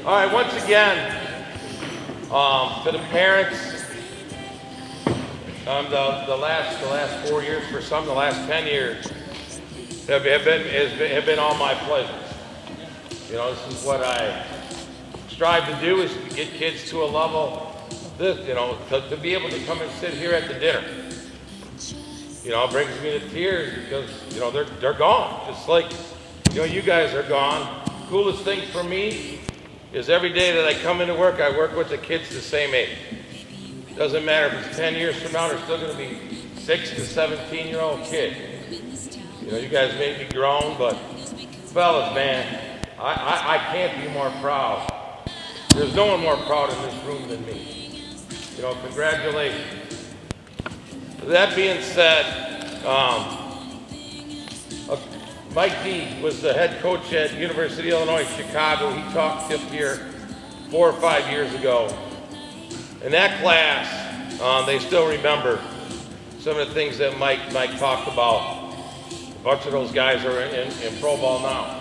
All right, once again, to the parents, the last 4 years, for some, the last 10 years, have been all my pleasure. You know, this is what I strive to do, is to get kids to a level, this, you know, to be able to come and sit here at the dinner. You know, it brings me to tears because, you know, they're gone. Just like, you know, you guys are gone. Coolest thing for me is every day that I come into work, I work with the kids the same age. Doesn't matter if it's 10 years from now, they're still going to be 6 to 17-year-old kid. You know, you guys may be grown, but fellas, man, I can't be more proud. There's no one more proud in this room than me. You know, congratulations. That being said, Mike D was the head coach at University of Illinois Chicago. He talked up here 4 or 5 years ago. In that class, they still remember some of the things that Mike talked about. A bunch of those guys are in pro ball now.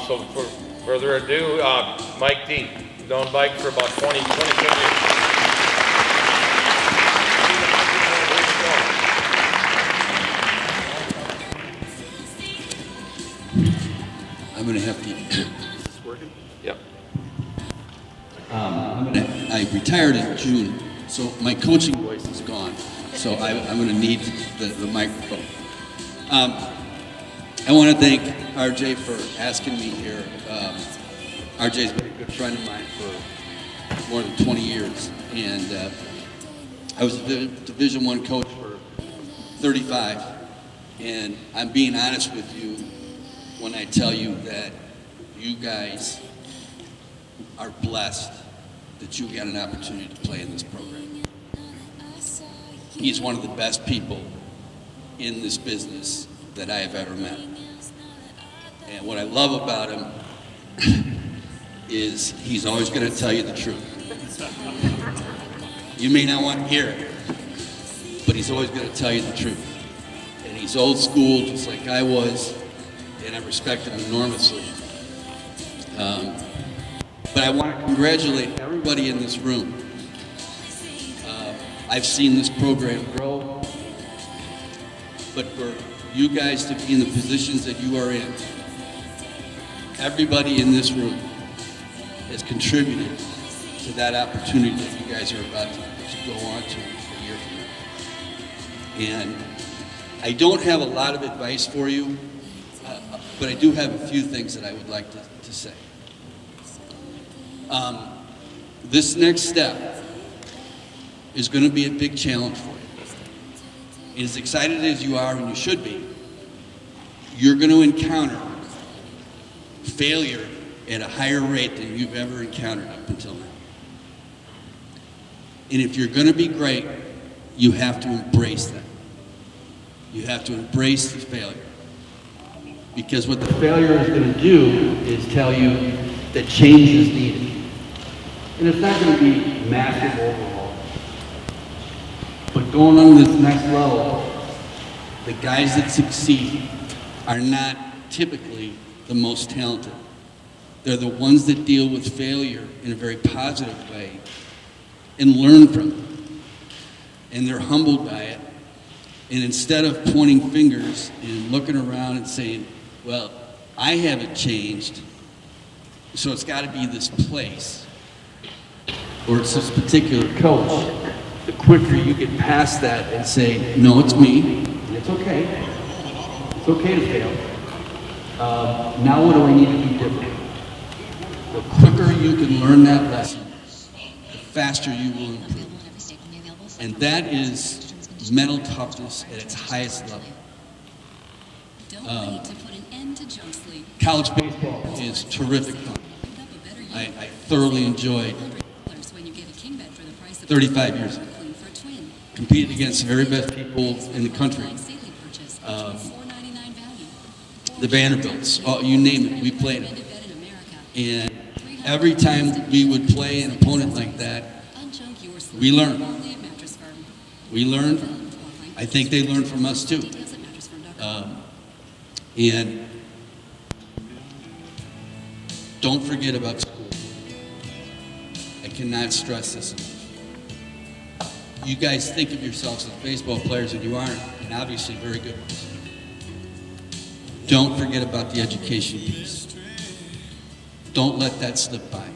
So for further ado, Mike D. He's known Mike for about 20 years. I'm going to have to. Is this working? Yep. I retired in June, so my coaching voice is gone. So I'm going to need the microphone. I want to thank RJ for asking me here. RJ's been a good friend of mine for more than 20 years, and I was a Division I coach for 35, and I'm being honest with you when I tell you that you guys are blessed that you got an opportunity to play in this program. He's one of the best people in this business that I have ever met. And what I love about him is he's always going to tell you the truth. You may not want to hear it, but he's always going to tell you the truth. And he's old school, just like I was, and I respect him enormously. But I want to congratulate everybody in this room. I've seen this program grow, but for you guys to be in the positions that you are in, everybody in this room has contributed to that opportunity that you guys are about to go on to a year from now. And I don't have a lot of advice for you, but I do have a few things that I would like to say. This next step is going to be a big challenge for you. As excited as you are, and you should be, you're going to encounter failure at a higher rate than you've ever encountered up until now. And if you're going to be great, you have to embrace that. You have to embrace the failure. Because what the failure is going to do is tell you that change is needed. And it's not going to be massive overhaul. But going on to this next level, the guys that succeed are not typically the most talented. They're the ones that deal with failure in a very positive way and learn from it. And they're humbled by it. And instead of pointing fingers and looking around and saying, well, I haven't changed, so it's got to be this place, or it's this particular coach, the quicker you get past that and say, no, it's me, and it's okay. It's okay to fail. Now what do I need to do different? The quicker you can learn that lesson, the faster you will improve. And that is mental toughness at its highest level. College baseball is terrific fun. I thoroughly enjoyed 35 years ago. Competed against the very best people in the country. The Vanderbilts, you name it, we played them. And every time we would play an opponent like that, we learned. We learned. I think they learned from us too. And Don't forget about school. I cannot stress this enough. You guys think of yourselves as baseball players, and you aren't, and obviously very good ones. Don't forget about the education piece. Don't let that slip by.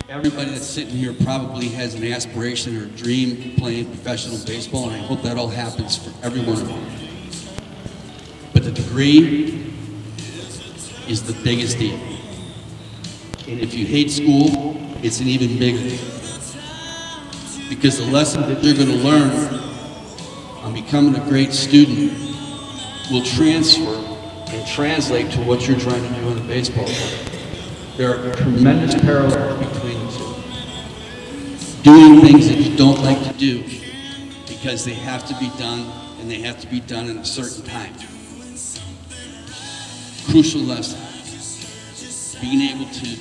Everybody that's sitting here probably has an aspiration or a dream playing professional baseball, and I hope that all happens for every one of you. But the degree is the biggest deal. And if you hate school, it's an even bigger deal. Because the lessons that you're going to learn on becoming a great student will transfer and translate to what you're trying to do on the baseball field. There are tremendous parallels between the two. Doing things that you don't like to do because they have to be done, and they have to be done in a certain time. Crucial lesson. Being able to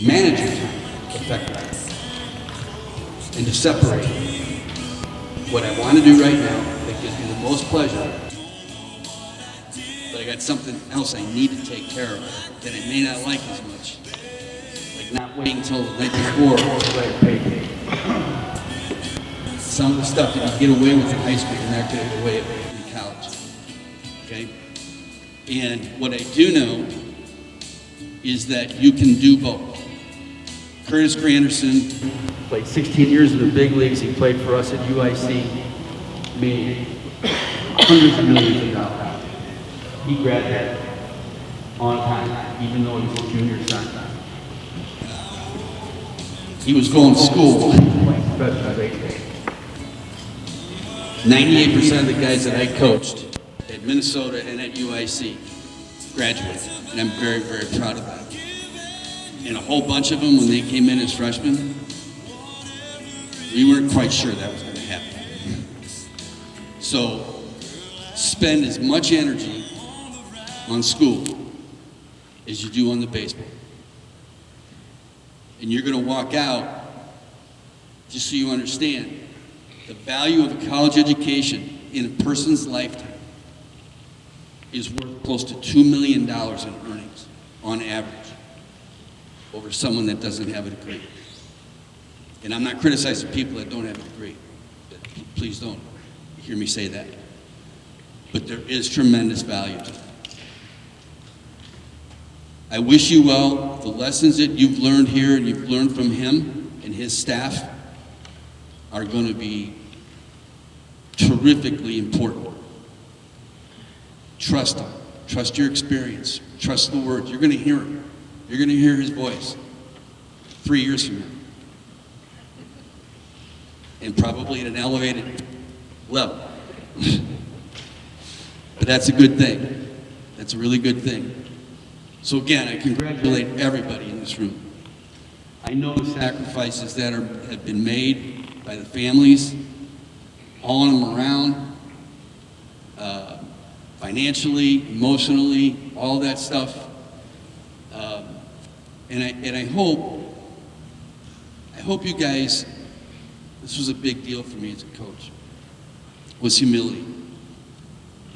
manage your time effectively and to separate what I want to do right now that gives me the most pleasure, but I got something else I need to take care of that I may not like as much, like not waiting until the night before to write a payday. Some of the stuff that you get away with in high school, you're not going to get away with in college. Okay? And what I do know is that you can do both. Curtis Granderson played 16 years in the big leagues. He played for us at UIC, made hundreds of millions of dollars. He graduated on time, even though he was a junior son. He was going to school. 98% of the guys that I coached at Minnesota and at UIC graduated, and I'm very, very proud of that. And a whole bunch of them, when they came in as freshmen, we weren't quite sure that was going to happen. So spend as much energy on school as you do on the baseball. And you're going to walk out, just so you understand, the value of a college education in a person's lifetime is worth close to $2 million in earnings on average over someone that doesn't have a degree. And I'm not criticizing people that don't have a degree. Please don't hear me say that. But there is tremendous value to that. I wish you well. The lessons that you've learned here and you've learned from him and his staff are going to be terrifically important. Trust him. Trust your experience. Trust the words. You're going to hear him. You're going to hear his voice 3 years from now. And probably at an elevated level. But that's a good thing. That's a really good thing. So again, I congratulate everybody in this room. I know the sacrifices that have been made by the families, hauling them around, financially, emotionally, all that stuff. And I hope you guys, this was a big deal for me as a coach, was humility.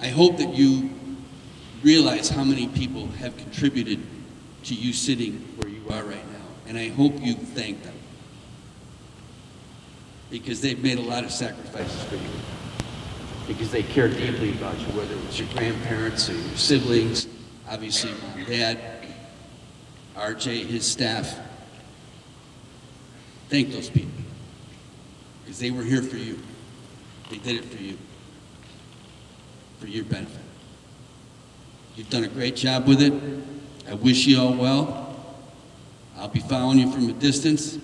I hope that you realize how many people have contributed to you sitting where you are right now. And I hope you thank them. Because they've made a lot of sacrifices for you. Because they care deeply about you, whether it's your grandparents or your siblings, obviously mom, dad, RJ, his staff. Thank those people. Because they were here for you. They did it for you. For your benefit. You've done a great job with it. I wish you all well. I'll be following you from a distance.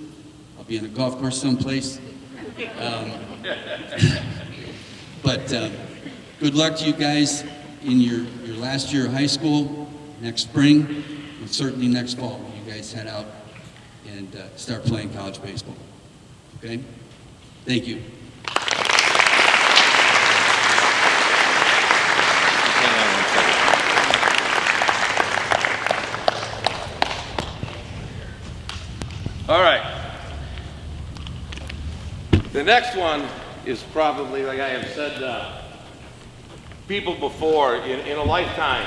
I'll be on a golf course someplace. But good luck to you guys in your last year of high school, next spring, and certainly next fall when you guys head out and start playing college baseball. Okay? Thank you. All right. The next one is probably, like I have said, people before, in a lifetime,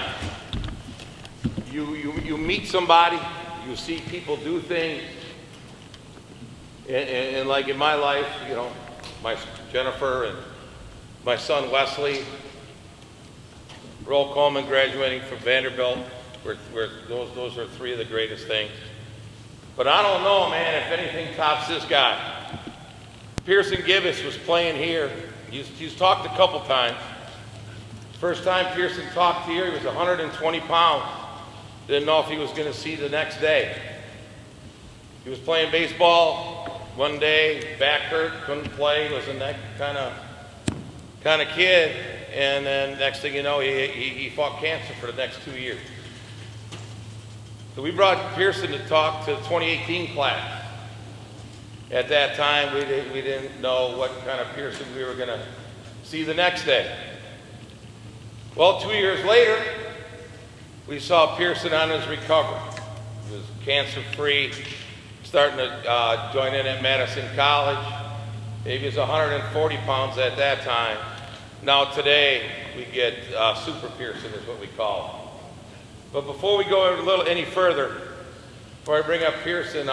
you meet somebody, you see people do things, and like in my life, you know, my Jennifer and my son Wesley, Roll Coleman graduating from Vanderbilt, those are three of the greatest things. But I don't know, man, if anything tops this guy. Pearson Gibbous was playing here. He's talked a couple times. First time Pearson talked here, he was 120 pounds. Didn't know if he was going to see the next day. He was playing baseball one day, back hurt, couldn't play, was a neck kind of kid, and then next thing you know, he fought cancer for the next 2 years. So we brought Pearson to talk to the 2018 class. At that time, we didn't know what kind of Pearson we were going to see the next day. Well, 2 years later, we saw Pearson on his recovery. He was cancer-free, starting to join in at Madison College. He was 140 pounds at that time. Now today, we get Super Pearson is what we call him. But before we go a little any further, before I bring up Pearson,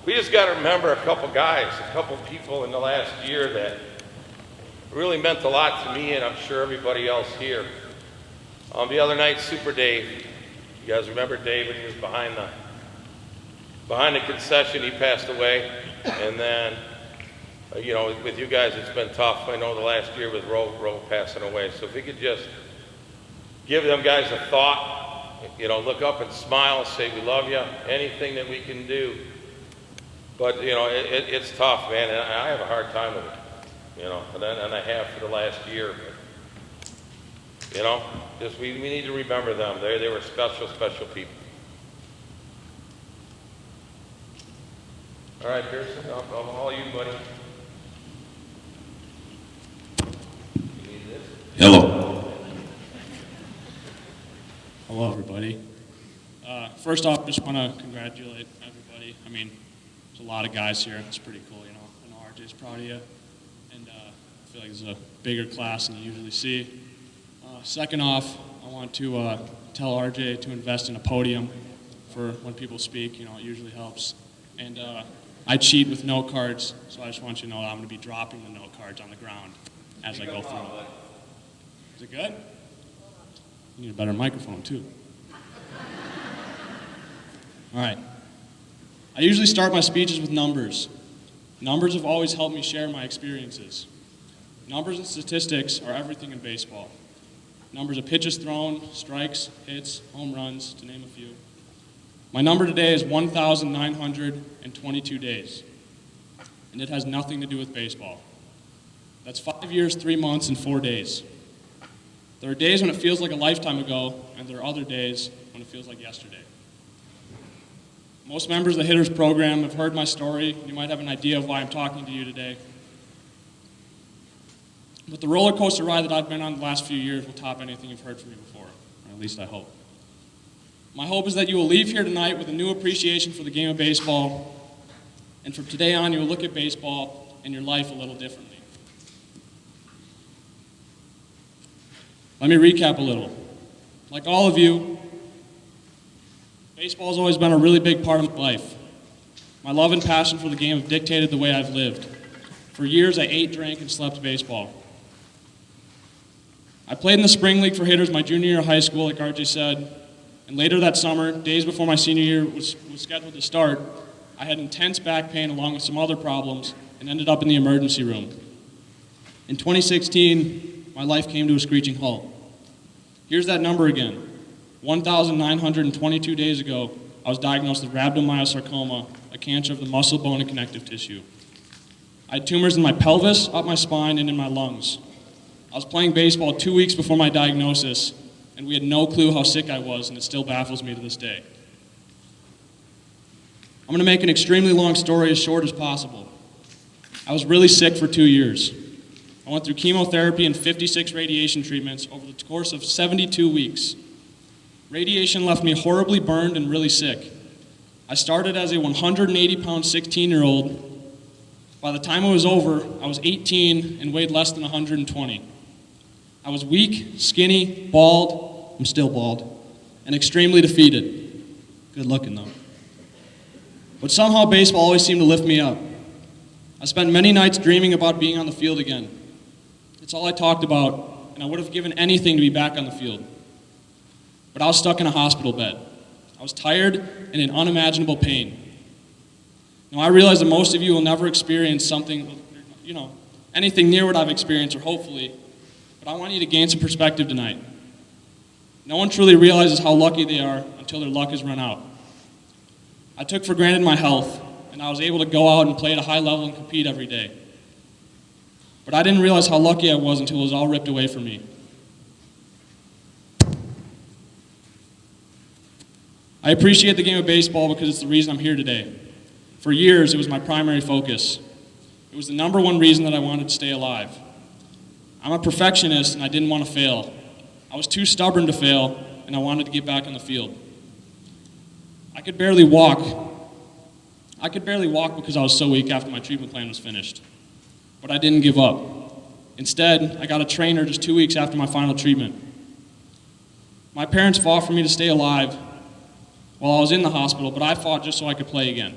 we just got to remember a couple guys, a couple people in the last year that really meant a lot to me, and I'm sure everybody else here. The other night, Super Dave, you guys remember Dave when he was behind the concession, he passed away. And then, you know, with you guys, it's been tough. I know the last year with Roe passing away. So if we could just give them guys a thought, you know, look up and smile, say we love you, anything that we can do. But, you know, it's tough, man, and I have a hard time with it, you know, and I have for the last year. You know, just we need to remember them. They were special, special people. All right, Pearson, I'll all you, buddy. You need this? Hello. Hello, everybody. First off, just want to congratulate everybody. I mean, there's a lot of guys here. It's pretty cool, you know. I know RJ's proud of you. And I feel like it's a bigger class than you usually see. Second off, I want to tell RJ to invest in a podium for when people speak. You know, it usually helps. And I cheat with note cards, so I just want you to know that I'm going to be dropping the note cards on the ground as I go through them. Is it good? You need a better microphone, too. All right. I usually start my speeches with numbers. Numbers have always helped me share my experiences. Numbers and statistics are everything in baseball. Numbers of pitches thrown, strikes, hits, home runs, to name a few. My number today is 1,922 days, and it has nothing to do with baseball. That's 5 years, 3 months, and 4 days. There are days when it feels like a lifetime ago, and there are other days when it feels like yesterday. Most members of the Hitters program have heard my story. You might have an idea of why I'm talking to you today. But the roller coaster ride that I've been on the last few years will top anything you've heard from me before, or at least I hope. My hope is that you will leave here tonight with a new appreciation for the game of baseball, and from today on you will look at baseball and your life a little differently. Let me recap a little. Like all of you, baseball has always been a really big part of my life. My love and passion for the game have dictated the way I've lived. For years, I ate, drank, and slept baseball. I played in the spring league for Hitters my junior year of high school, like RJ said, and later that summer, days before my senior year was scheduled to start, I had intense back pain along with some other problems and ended up in the emergency room. In 2016, my life came to a screeching halt. Here's that number again. 1,922 days ago, I was diagnosed with rhabdomyosarcoma, a cancer of the muscle, bone, and connective tissue. I had tumors in my pelvis, up my spine, and in my lungs. I was playing baseball 2 weeks before my diagnosis, and we had no clue how sick I was, and it still baffles me to this day. I'm going to make an extremely long story as short as possible. I was really sick for 2 years. I went through chemotherapy and 56 radiation treatments over the course of 72 weeks. Radiation left me horribly burned and really sick. I started as a 180-pound 16-year-old. By the time it was over, I was 18 and weighed less than 120. I was weak, skinny, bald, I'm still bald, and extremely defeated. Good looking, though. But somehow baseball always seemed to lift me up. I spent many nights dreaming about being on the field again. It's all I talked about, and I would have given anything to be back on the field. But I was stuck in a hospital bed. I was tired and in unimaginable pain. Now, I realize that most of you will never experience something, anything near what I've experienced, or hopefully, but I want you to gain some perspective tonight. No one truly realizes how lucky they are until their luck has run out. I took for granted my health, and I was able to go out and play at a high level and compete every day. But I didn't realize how lucky I was until it was all ripped away from me. I appreciate the game of baseball because it's the reason I'm here today. For years, it was my primary focus. It was the number one reason that I wanted to stay alive. I'm a perfectionist, and I didn't want to fail. I was too stubborn to fail, and I wanted to get back on the field. I could barely walk because I was so weak after my treatment plan was finished. But I didn't give up. Instead, I got a trainer just 2 weeks after my final treatment. My parents fought for me to stay alive while I was in the hospital, but I fought just so I could play again.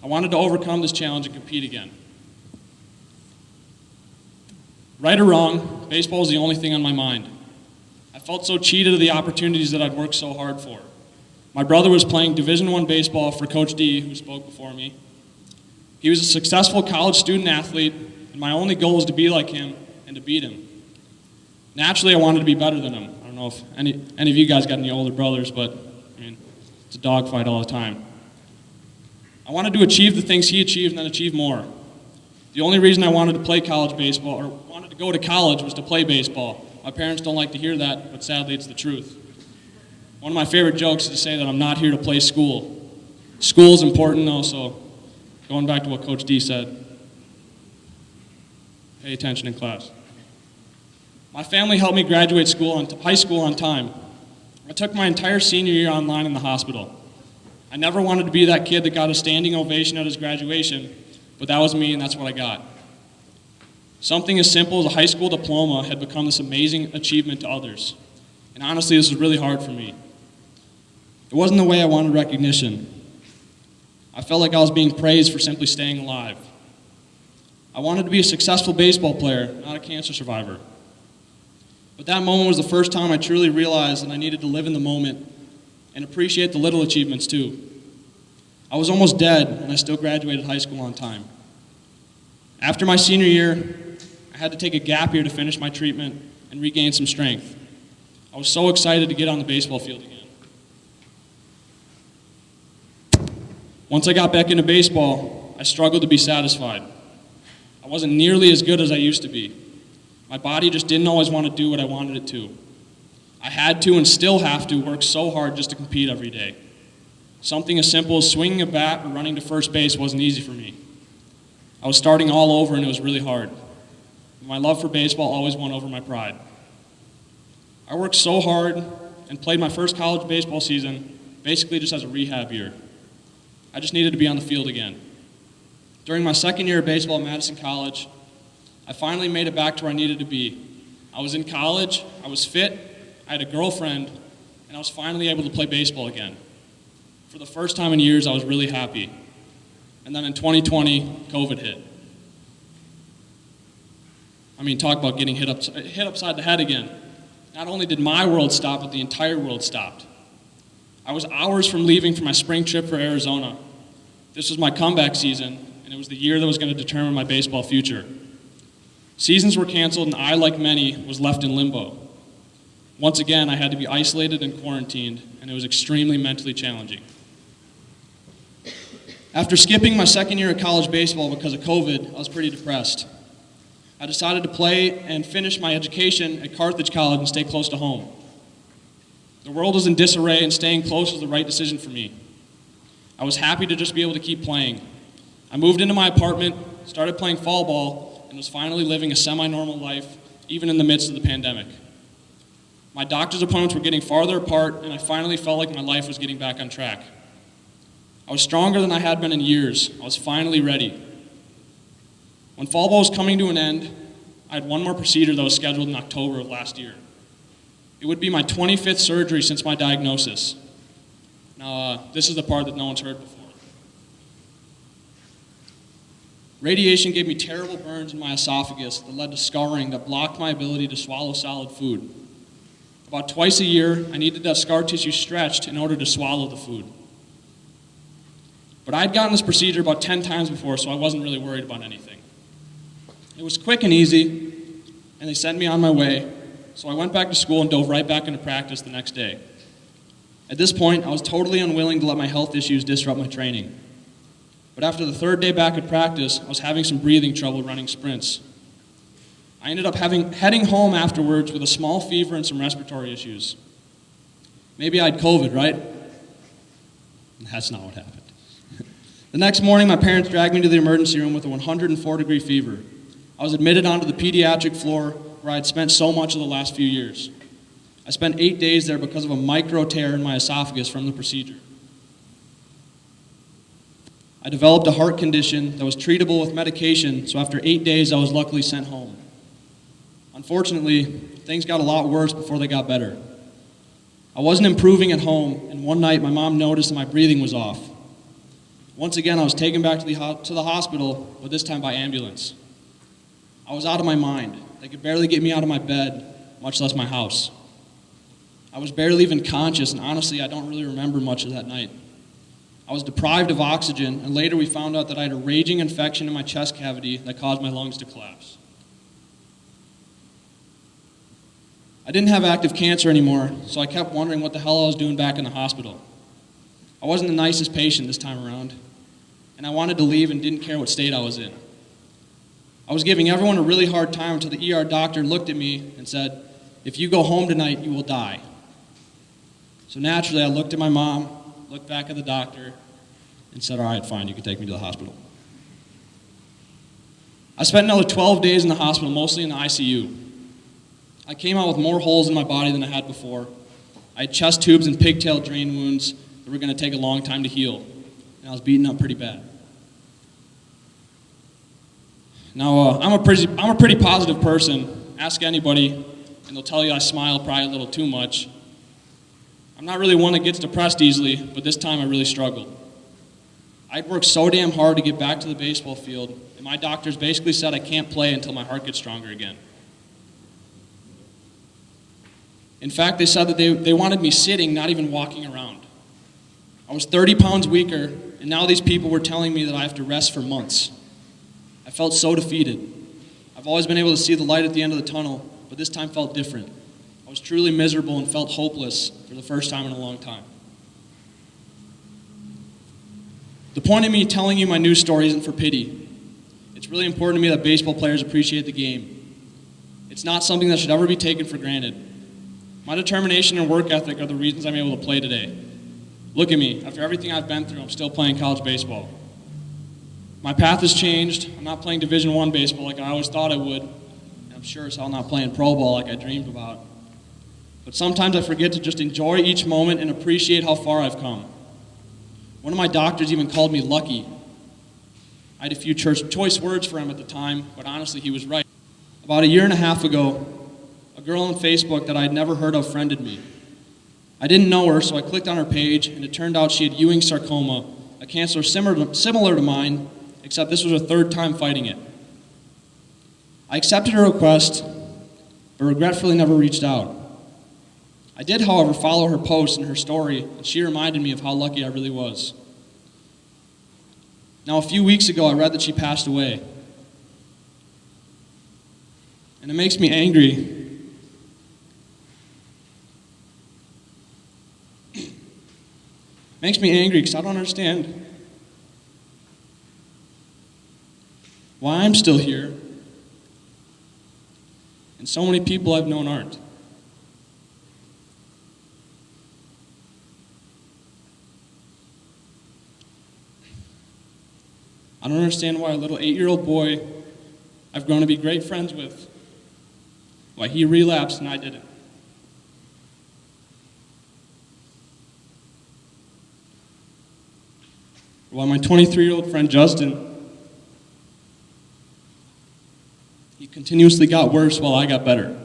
I wanted to overcome this challenge and compete again. Right or wrong, baseball was the only thing on my mind. I felt so cheated of the opportunities that I'd worked so hard for. My brother was playing Division I baseball for Coach D, who spoke before me. He was a successful college student athlete, and my only goal was to be like him and to beat him. Naturally, I wanted to be better than him. I don't know if any of you guys got any older brothers, but it's a dogfight all the time. I wanted to achieve the things he achieved and then achieve more. The only reason I wanted to play college baseball, or wanted to go to college, was to play baseball. My parents don't like to hear that, but sadly it's the truth. One of my favorite jokes is to say that I'm not here to play school. School is important though, so going back to what Coach D said, pay attention in class. My family helped me graduate high school on time. I took my entire senior year online in the hospital. I never wanted to be that kid that got a standing ovation at his graduation, but that was me and that's what I got. Something as simple as a high school diploma had become this amazing achievement to others. And honestly, this was really hard for me. It wasn't the way I wanted recognition. I felt like I was being praised for simply staying alive. I wanted to be a successful baseball player, not a cancer survivor. But that moment was the first time I truly realized that I needed to live in the moment and appreciate the little achievements too. I was almost dead and I still graduated high school on time. After my senior year, I had to take a gap year to finish my treatment and regain some strength. I was so excited to get on the baseball field again. Once I got back into baseball, I struggled to be satisfied. I wasn't nearly as good as I used to be. My body just didn't always want to do what I wanted it to. I had to and still have to work so hard just to compete every day. Something as simple as swinging a bat or running to first base wasn't easy for me. I was starting all over and it was really hard. My love for baseball always won over my pride. I worked so hard and played my first college baseball season basically just as a rehab year. I just needed to be on the field again. During my second year of baseball at Madison College, I finally made it back to where I needed to be. I was in college, I was fit, I had a girlfriend, and I was finally able to play baseball again. For the first time in years, I was really happy. And then in 2020, COVID hit. Talk about getting hit upside the head again. Not only did my world stop, but the entire world stopped. I was hours from leaving for my spring trip for Arizona. This was my comeback season, and it was the year that was going to determine my baseball future. Seasons were canceled, and I, like many, was left in limbo. Once again, I had to be isolated and quarantined, and it was extremely mentally challenging. After skipping my second year of college baseball because of COVID, I was pretty depressed. I decided to play and finish my education at Carthage College and stay close to home. The world was in disarray, and staying close was the right decision for me. I was happy to just be able to keep playing. I moved into my apartment, started playing fall ball, and was finally living a semi-normal life, even in the midst of the pandemic. My doctor's appointments were getting farther apart, and I finally felt like my life was getting back on track. I was stronger than I had been in years. I was finally ready. When fall ball was coming to an end, I had one more procedure that was scheduled in October of last year. It would be my 25th surgery since my diagnosis. Now, this is the part that no one's heard before. Radiation gave me terrible burns in my esophagus that led to scarring that blocked my ability to swallow solid food. About twice a year, I needed that scar tissue stretched in order to swallow the food. But I'd gotten this procedure about 10 times before, so I wasn't really worried about anything. It was quick and easy, and they sent me on my way, so I went back to school and dove right back into practice the next day. At this point, I was totally unwilling to let my health issues disrupt my training. But after the third day back at practice, I was having some breathing trouble running sprints. I ended up heading home afterwards with a small fever and some respiratory issues. Maybe I had COVID, right? That's not what happened. The next morning, my parents dragged me to the emergency room with a 104-degree fever. I was admitted onto the pediatric floor where I had spent so much of the last few years. I spent 8 days there because of a micro tear in my esophagus from the procedure. I developed a heart condition that was treatable with medication, so after 8 days, I was luckily sent home. Unfortunately, things got a lot worse before they got better. I wasn't improving at home, and one night my mom noticed that my breathing was off. Once again, I was taken back to the hospital, but this time by ambulance. I was out of my mind. They could barely get me out of my bed, much less my house. I was barely even conscious, and honestly, I don't really remember much of that night. I was deprived of oxygen, and later we found out that I had a raging infection in my chest cavity that caused my lungs to collapse. I didn't have active cancer anymore, so I kept wondering what the hell I was doing back in the hospital. I wasn't the nicest patient this time around, and I wanted to leave and didn't care what state I was in. I was giving everyone a really hard time until the ER doctor looked at me and said, "If you go home tonight, you will die." So naturally, I looked at my mom, looked back at the doctor, and said, "All right, fine, you can take me to the hospital." I spent another 12 days in the hospital, mostly in the ICU. I came out with more holes in my body than I had before. I had chest tubes and pigtail drain wounds that were going to take a long time to heal, and I was beaten up pretty bad. Now, I'm a pretty positive person. Ask anybody, and they'll tell you I smile probably a little too much. I'm not really one that gets depressed easily, but this time I really struggled. I'd worked so damn hard to get back to the baseball field, and my doctors basically said I can't play until my heart gets stronger again. In fact, they said that they wanted me sitting, not even walking around. I was 30 pounds weaker, and now these people were telling me that I have to rest for months. I felt so defeated. I've always been able to see the light at the end of the tunnel, but this time felt different. I was truly miserable and felt hopeless for the first time in a long time. The point of me telling you my news story isn't for pity. It's really important to me that baseball players appreciate the game. It's not something that should ever be taken for granted. My determination and work ethic are the reasons I'm able to play today. Look at me. After everything I've been through, I'm still playing college baseball. My path has changed. I'm not playing Division I baseball like I always thought I would. And I'm sure as hell not playing pro ball like I dreamed about. But sometimes I forget to just enjoy each moment and appreciate how far I've come. One of my doctors even called me lucky. I had a few choice words for him at the time, but honestly, he was right. About a year and a half ago, a girl on Facebook that I had never heard of friended me. I didn't know her, so I clicked on her page, and it turned out she had Ewing sarcoma, a cancer similar to mine, except this was her third time fighting it. I accepted her request, but regretfully never reached out. I did, however, follow her post and her story, and she reminded me of how lucky I really was. Now, a few weeks ago, I read that she passed away. And it makes me angry. Makes me angry because I don't understand why I'm still here and so many people I've known aren't. I don't understand why a little 8-year-old boy I've grown to be great friends with, why he relapsed and I didn't. Why my 23-year-old friend Justin, he continuously got worse while I got better.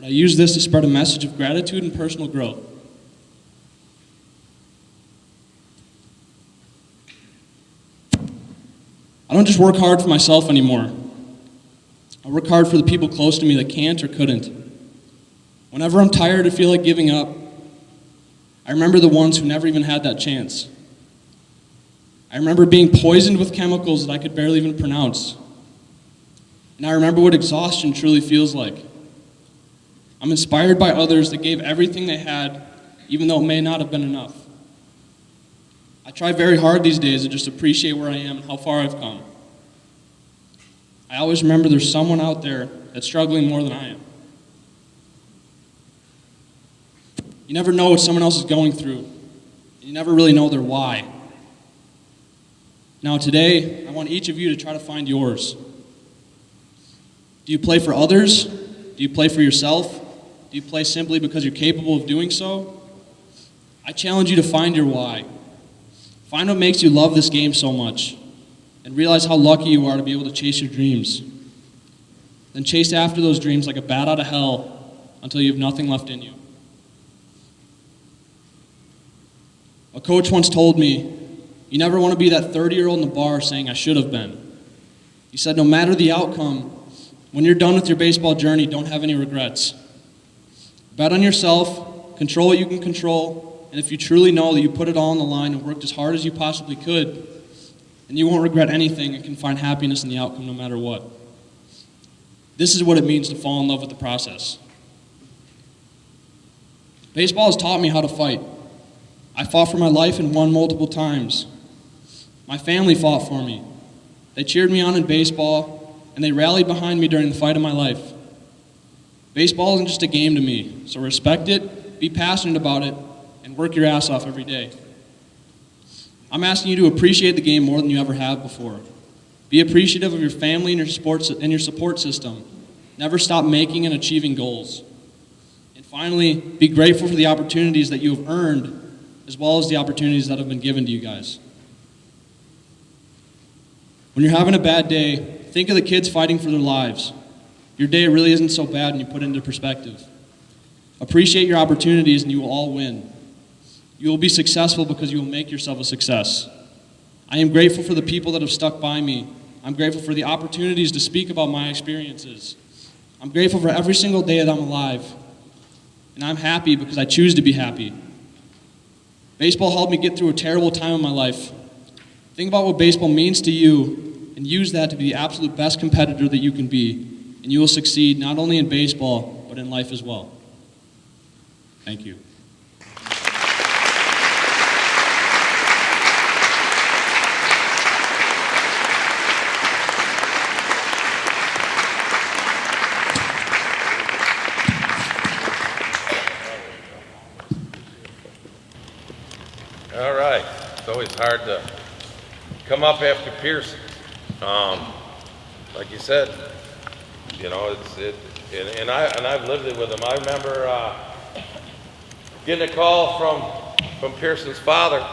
I use this to spread a message of gratitude and personal growth. I don't just work hard for myself anymore. I work hard for the people close to me that can't or couldn't. Whenever I'm tired or feel like giving up, I remember the ones who never even had that chance. I remember being poisoned with chemicals that I could barely even pronounce. And I remember what exhaustion truly feels like. I'm inspired by others that gave everything they had, even though it may not have been enough. I try very hard these days to just appreciate where I am and how far I've come. I always remember there's someone out there that's struggling more than I am. You never know what someone else is going through. You never really know their why. Now today, I want each of you to try to find yours. Do you play for others? Do you play for yourself? Do you play simply because you're capable of doing so? I challenge you to find your why. Find what makes you love this game so much, and realize how lucky you are to be able to chase your dreams. Then chase after those dreams like a bat out of hell until you have nothing left in you. A coach once told me, you never want to be that 30-year-old in the bar saying, I should have been. He said, no matter the outcome, when you're done with your baseball journey, don't have any regrets. Bet on yourself, control what you can control, and if you truly know that you put it all on the line and worked as hard as you possibly could, then you won't regret anything and can find happiness in the outcome no matter what. This is what it means to fall in love with the process. Baseball has taught me how to fight. I fought for my life and won multiple times. My family fought for me. They cheered me on in baseball, and they rallied behind me during the fight of my life. Baseball isn't just a game to me, so respect it, be passionate about it, and work your ass off every day. I'm asking you to appreciate the game more than you ever have before. Be appreciative of your family and your support system. Never stop making and achieving goals. And finally, be grateful for the opportunities that you have earned, as well as the opportunities that have been given to you guys. When you're having a bad day, think of the kids fighting for their lives. Your day really isn't so bad when you put it into perspective. Appreciate your opportunities and you will all win. You will be successful because you will make yourself a success. I am grateful for the people that have stuck by me. I'm grateful for the opportunities to speak about my experiences. I'm grateful for every single day that I'm alive. And I'm happy because I choose to be happy. Baseball helped me get through a terrible time in my life. Think about what baseball means to you and use that to be the absolute best competitor that you can be. And you will succeed not only in baseball, but in life as well. Thank you. All right. It's always hard to come up after Pearson. Like you said, you know, and I've lived it with him. I remember getting a call from Pearson's father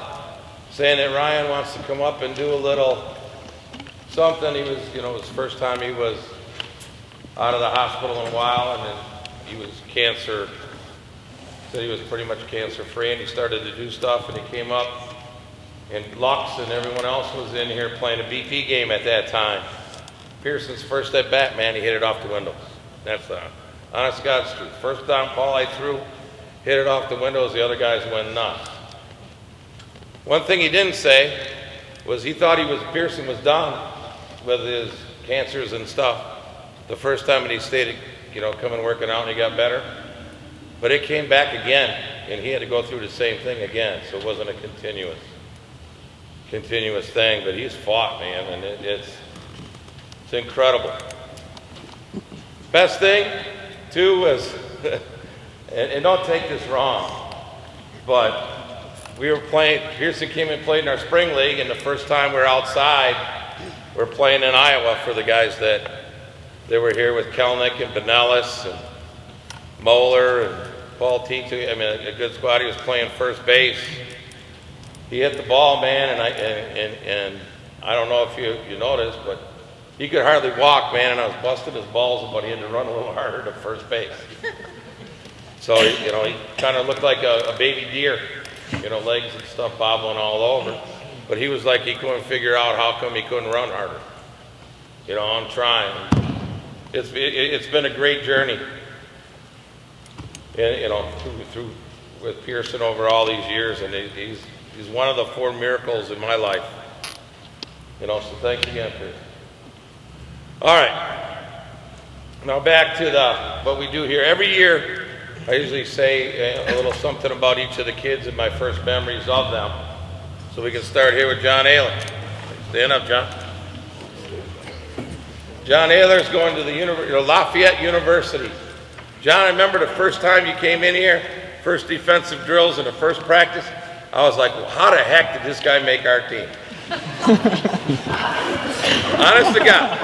saying that Ryan wants to come up and do a little something. He was, you know, his first time he was out of the hospital in a while, and then he was cancer. Said he was pretty much cancer-free, and he started to do stuff, and he came up, and Lux and everyone else was in here playing a BP game at that time. Pearson's first at bat, man, he hit it off the windows. That's the honest God's truth. First down ball I threw, hit it off the windows, the other guys went nuts. One thing he didn't say was he thought Pearson was done with his cancers and stuff the first time, and he stayed, you know, coming working out, and he got better. But it came back again, and he had to go through the same thing again, so it wasn't a continuous thing, but he's fought, man, and it's incredible. Best thing, too, was, and don't take this wrong, but we were playing, Pearson came and played in our spring league, and the first time we were outside, we're playing in Iowa for the guys that were here with Kelnick and Benellis and Moeller and Paul Tito. I mean, a good squad. He was playing first base. He hit the ball, man, and I don't know if you noticed, but he could hardly walk, man, and I was busting his balls, but he had to run a little harder to first base. So, you know, he kind of looked like a baby deer, you know, legs and stuff bobbling all over. But he was like, he couldn't figure out how come he couldn't run harder. You know, I'm trying. It's been a great journey. And, you know, through with Pearson over all these years, and he's one of the 4 miracles in my life. You know, so thanks again, Pearson. All right. Now back to what we do here. Every year, I usually say a little something about each of the kids and my first memories of them. So we can start here with John Ayler. Stand up, John. John Ayler's going to the Lafayette University. John, I remember the first time you came in here, first defensive drills and the first practice, I was like, well, how the heck did this guy make our team? Honest to God.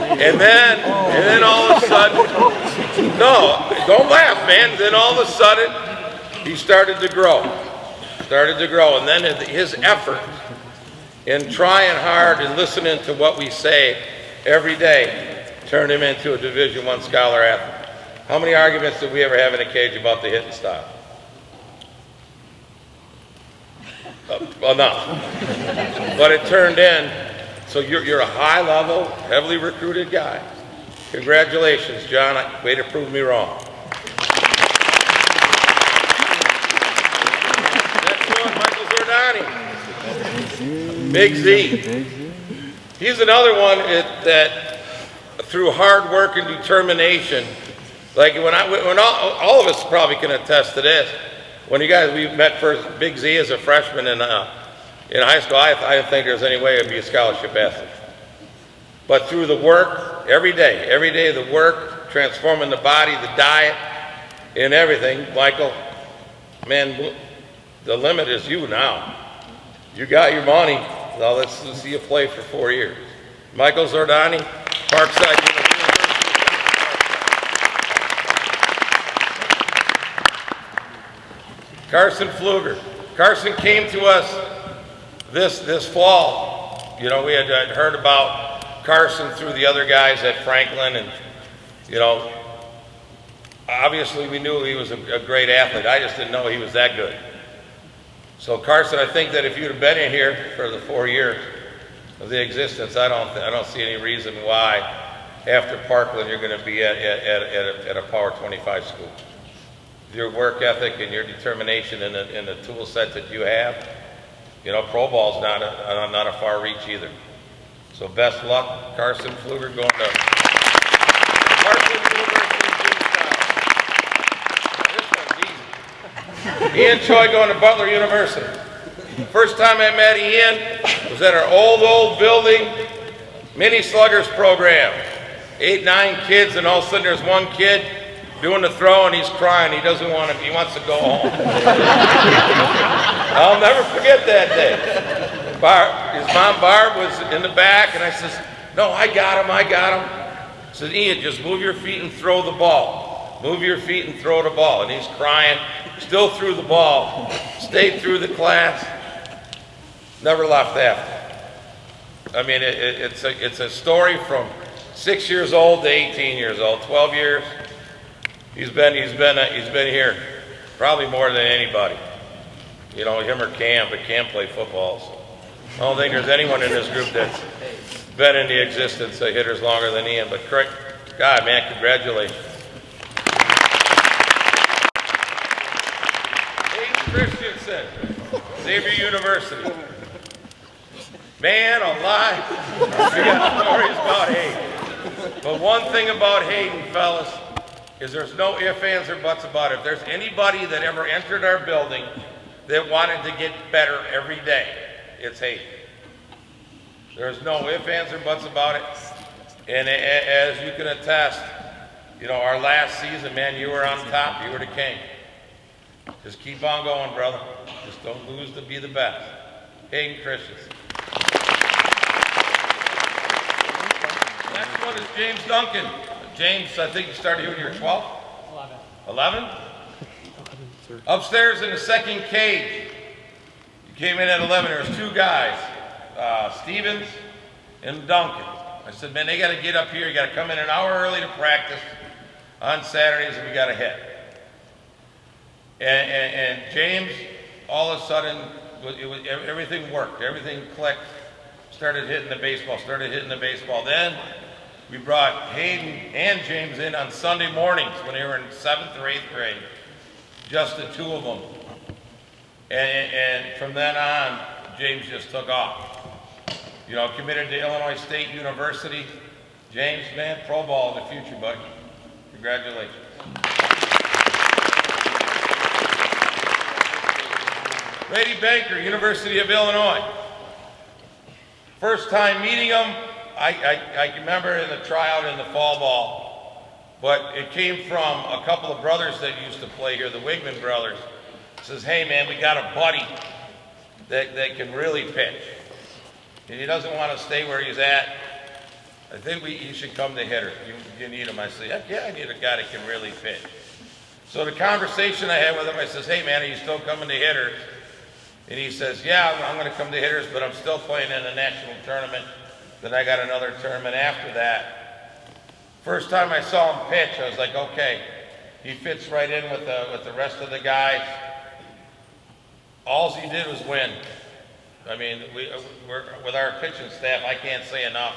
And then all of a sudden, no, don't laugh, man. Then all of a sudden, he started to grow. And then his effort in trying hard and listening to what we say every day turned him into a Division I scholar athlete. How many arguments did we ever have in a cage about the hit and stop? Enough. But it turned in, so you're a high-level, heavily recruited guy. Congratulations, John. Way to prove me wrong. Next one, Michael Zordani. Big Z. He's another one that, through hard work and determination, like when all of us probably can attest to this. When we met first, Big Z as a freshman in high school, I didn't think there was any way I'd be a scholarship athlete. But through the work, every day the work, transforming the body, the diet, and everything, Michael, man, the limit is you now. You got your money. Now let's see you play for 4 years. Michael Zordani, Parkside University. Carson Pfluger. Carson came to us this fall. You know, I'd heard about Carson through the other guys at Franklin, and, you know, obviously we knew he was a great athlete. I just didn't know he was that good. So Carson, I think that if you'd have been in here for the 4 years of the existence, I don't see any reason why after Parkland you're going to be at a Power 25 school. Your work ethic and your determination and the tool set that you have, you know, pro ball's not a far reach either. So best luck, Carson Pfluger, going to Parkland University in This one's easy. Ian Choi going to Butler University. First time I met Ian was at our old building, mini sluggers program. 8, 9 kids, and all of a sudden there's one kid doing the throw and he's crying. He doesn't want to, he wants to go home. I'll never forget that day. His mom Barb was in the back and I says, no, I got him. I said, Ian, just move your feet and throw the ball. Move your feet and throw the ball. And he's crying, still threw the ball, stayed through the class, never left after. I mean, it's a story from 6 years old to 18 years old, 12 years. He's been here probably more than anybody. You know, him or Cam, but Cam played football. So I don't think there's anyone in this group that's been in the existence of hitters longer than Ian. But God, man, congratulations. Hayden Christensen, Xavier University. Man alive, we got stories about Hayden. But one thing about Hayden, fellas, is there's no ifs, ands, or buts about it. If there's anybody that ever entered our building that wanted to get better every day, it's Hayden. There's no ifs, ands, or buts about it. And as you can attest, you know, our last season, man, you were on top. You were the king. Just keep on going, brother. Just don't lose to be the best. Hayden Christensen. Next one is James Duncan. James, I think you started here when you were 12? 11. 11? Upstairs in the second cage. You came in at 11. There was 2 guys, Stevens and Duncan. I said, man, they got to get up here. You got to come in an hour early to practice on Saturdays, and we got to hit. And James, all of a sudden, everything worked, everything clicked, started hitting the baseball. Then we brought Hayden and James in on Sunday mornings when they were in 7th or 8th grade, just the two of them. And from then on, James just took off. You know, committed to Illinois State University. James, man, pro ball in the future, buddy. Congratulations. Brady Banker, University of Illinois. First time meeting him, I can remember in the tryout in the fall ball, but it came from a couple of brothers that used to play here, the Wigman brothers. Says, hey man, we got a buddy that can really pitch. And he doesn't want to stay where he's at. I think he should come to hitter. You need him. I say, heck yeah, I need a guy that can really pitch. So the conversation I had with him, I says, hey man, are you still coming to hitters? And he says, yeah, I'm going to come to hitters, but I'm still playing in a national tournament. Then I got another tournament after that. First time I saw him pitch, I was like, okay, he fits right in with the rest of the guys. All he did was win. I mean, we're with our pitching staff, I can't say enough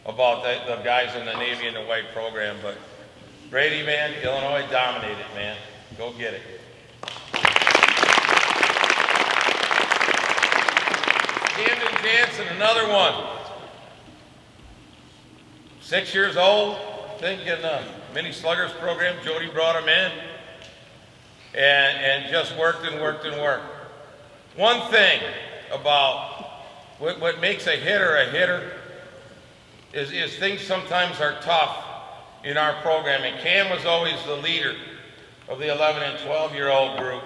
about the guys in the Navy and the White program, but Brady, man, Illinois dominated, man. Go get it. Camden Jansen, another one. 6 years old, I think, in the mini sluggers program. Jody brought him in and just worked and worked and worked. One thing about what makes a hitter is things sometimes are tough in our program. And Cam was always the leader of the 11 and 12-year-old group.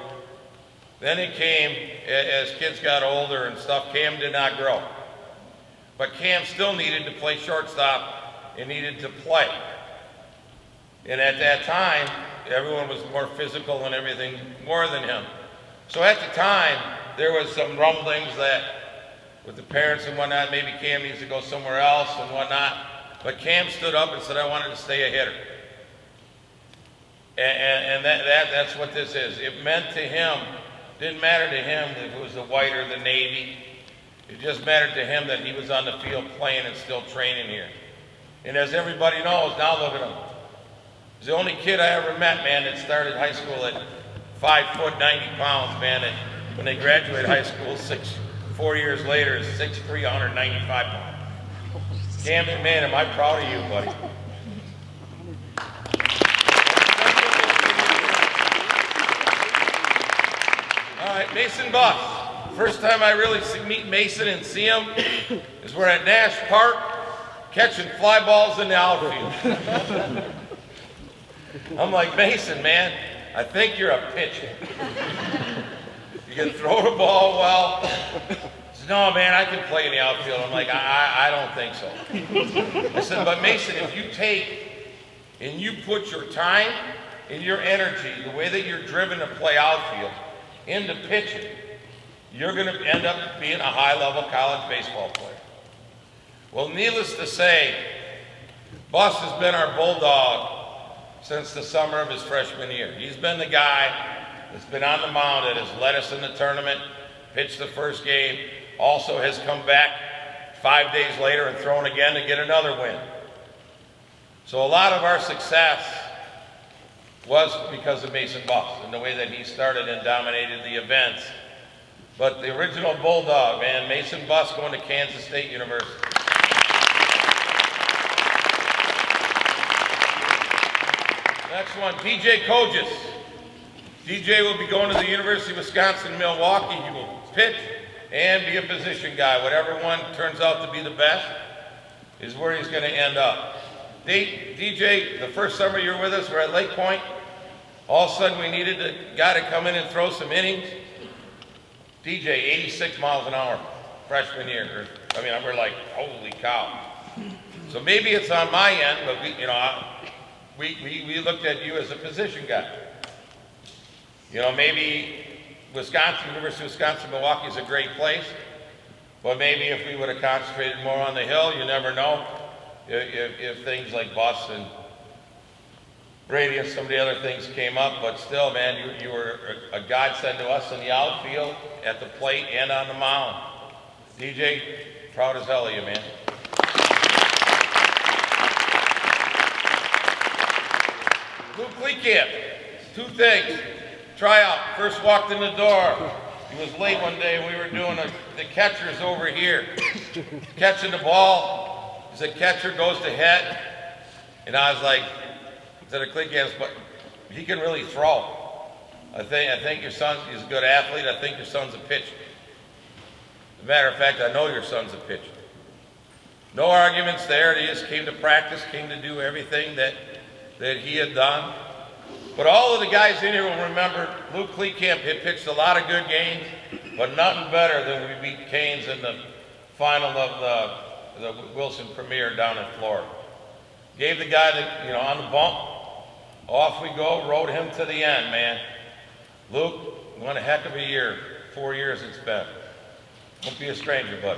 Then it came, as kids got older and stuff, Cam did not grow. But Cam still needed to play shortstop and needed to play. And at that time, everyone was more physical and everything more than him. So at the time, there was some rumblings that with the parents and whatnot, maybe Cam needs to go somewhere else and whatnot. But Cam stood up and said, I wanted to stay a hitter. And that's what this is. It meant to him, didn't matter to him if it was the White or the Navy. It just mattered to him that he was on the field playing and still training here. And as everybody knows, now look at him. He's the only kid I ever met, man, that started high school at 5 foot, 90 pounds, man. And when they graduated high school, 4 years later, is 6'3", 195 pounds. Camden, man, am I proud of you, buddy. All right, Mason Buss. First time I really meet Mason and see him is we're at Nash Park catching fly balls in the outfield. I'm like, Mason, man, I think you're a pitcher. You can throw the ball well. He said, no, man, I can play in the outfield. I'm like, I don't think so. I said, but Mason, if you take and you put your time and your energy, the way that you're driven to play outfield, into pitching, you're going to end up being a high-level college baseball player. Well, needless to say, Buss has been our bulldog since the summer of his freshman year. He's been the guy that's been on the mound that has led us in the tournament, pitched the first game, also has come back 5 days later and thrown again to get another win. So a lot of our success was because of Mason Buss and the way that he started and dominated the events. But the original bulldog, man, Mason Buss going to Kansas State University. Next one, DJ Kogis. DJ will be going to the University of Wisconsin-Milwaukee. He will pitch and be a position guy. Whatever one turns out to be the best is where he's going to end up. DJ, the first summer you were with us, we're at Lake Point. All of a sudden we needed a guy to come in and throw some innings. DJ, 86 miles an hour, freshman year. I mean, we're like, holy cow. So maybe it's on my end, but we looked at you as a position guy. You know, maybe Wisconsin, University of Wisconsin-Milwaukee is a great place, but maybe if we would have concentrated more on the hill, you never know if things like Buss and Brady and some of the other things came up, but still, man, you were a godsend to us in the outfield, at the plate, and on the mound. DJ, proud as hell of you, man. Luke Kleekamp, two things. Tryout, first walked in the door. He was late one day. We were doing the catchers over here. Catching the ball. He said, catcher goes to hit. And I was like, instead of Kleekamp, but he can really throw. I think your son is a good athlete. I think your son's a pitcher. As a matter of fact, I know your son's a pitcher. No arguments there. He just came to practice, came to do everything that he had done. But all of the guys in here will remember Luke Kleekamp had pitched a lot of good games, but nothing better than we beat Canes in the final of the Wilson Premier down in Florida. Gave the guy on the bump. Off we go, rode him to the end, man. Luke, one heck of a year. 4 years it's been. Won't be a stranger, bud.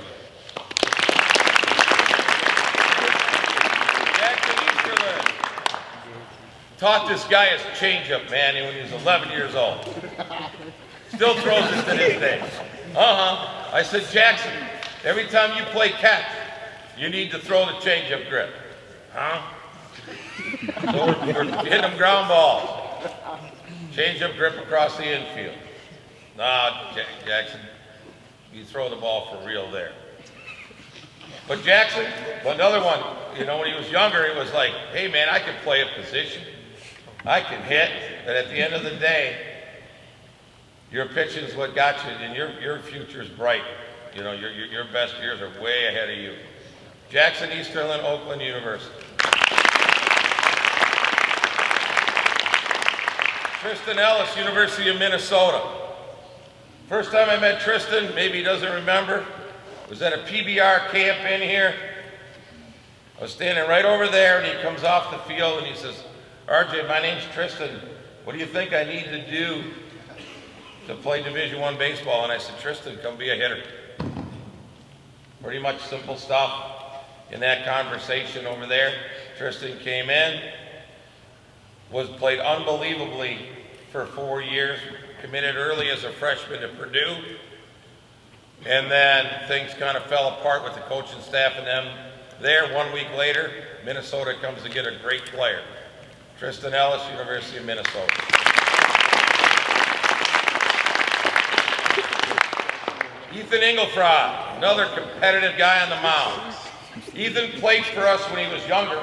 Jackson Easterling taught this guy his changeup, man, when he was 11 years old. Still throws it to this day. I said, Jackson, every time you play catch, you need to throw the changeup grip. So we're hitting them ground balls. Changeup grip across the infield. Nah, Jackson, you throw the ball for real there. But Jackson, another one, when he was younger, it was like, hey man, I can play a position. I can hit, but at the end of the day, your pitching is what got you, and your future's bright. Your best years are way ahead of you. Jackson Easterling, Oakland University. Tristan Ellis, University of Minnesota. First time I met Tristan, maybe he doesn't remember, was at a PBR camp in here. I was standing right over there, and he comes off the field, and he says, RJ, my name's Tristan. What do you think I need to do to play Division I baseball? And I said, Tristan, come be a hitter. Pretty much simple stuff. In that conversation over there, Tristan came in, played unbelievably for 4 years, committed early as a freshman to Purdue, and then things kind of fell apart with the coaching staff and them there. 1 week later, Minnesota comes to get a great player. Tristan Ellis, University of Minnesota. Ethan Engelfrod, another competitive guy on the mound. Ethan played for us when he was younger,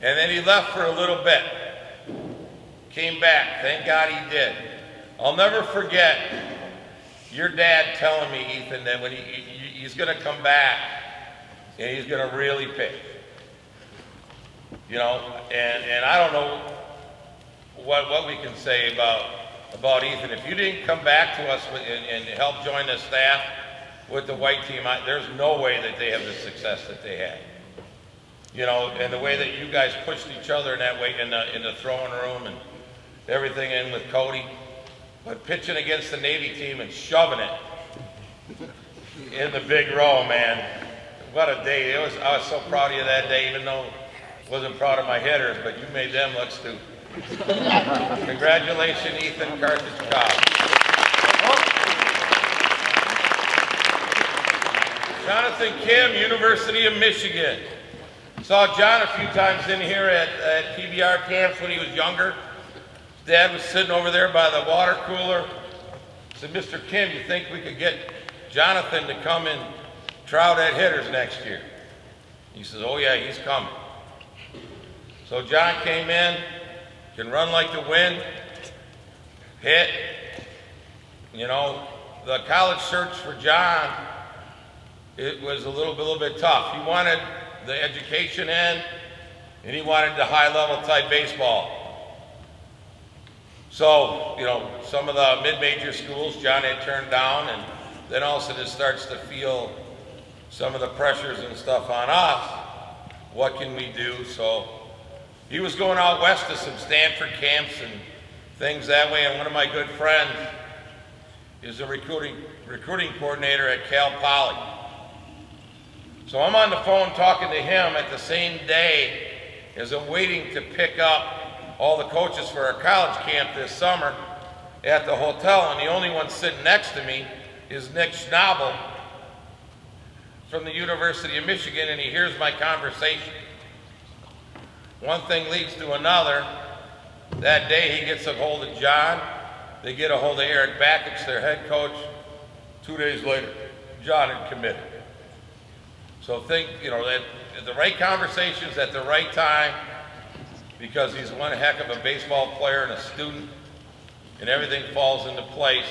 and then he left for a little bit. Came back, thank God he did. I'll never forget your dad telling me, Ethan, that when he's going to come back and he's going to really pitch. And I don't know what we can say about Ethan. If you didn't come back to us and help join the staff with the white team, there's no way that they have the success that they had. And the way that you guys pushed each other in that way in the throwing room and everything in with Cody, but pitching against the Navy team and shoving it in the big row, man. What a day. I was so proud of you that day, even though I wasn't proud of my hitters, but you made them look stupid. Congratulations, Ethan Carthage Cobb. Jonathan Kim, University of Michigan. Saw John a few times in here at PBR camps when he was younger. His dad was sitting over there by the water cooler. I said, Mr. Kim, you think we could get Jonathan to come and try out at hitters next year? He says, oh yeah, he's coming. So John came in, can run like the wind, hit. The college search for John, it was a little bit tough. He wanted the education end, and he wanted the high-level type baseball. So, some of the mid-major schools John had turned down, and then also just starts to feel some of the pressures and stuff on us. What can we do? So he was going out west to some Stanford camps and things that way, and one of my good friends is a recruiting coordinator at Cal Poly. So I'm on the phone talking to him at the same day as I'm waiting to pick up all the coaches for our college camp this summer at the hotel, and the only one sitting next to me is Nick Schnabel from the University of Michigan, and he hears my conversation. One thing leads to another. That day he gets a hold of John. They get a hold of Eric Bakich, their head coach. 2 days later, John had committed. So think, that the right conversations at the right time, because he's one heck of a baseball player and a student, and everything falls into place.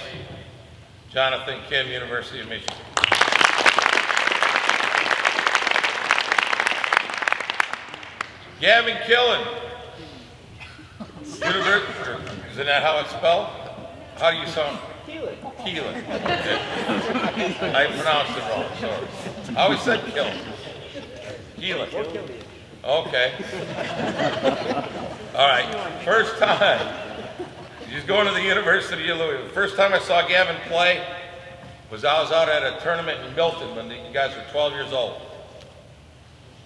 Jonathan Kim, University of Michigan. Gavin Killen. Isn't that how it's spelled? How do you sound? Keelan. Okay. I pronounced it wrong, sorry. I always said Killen. Keelan. Okay. All right. First time. He's going to the University of Louisville. The first time I saw Gavin play was I was out at a tournament in Milton when you guys were 12 years old.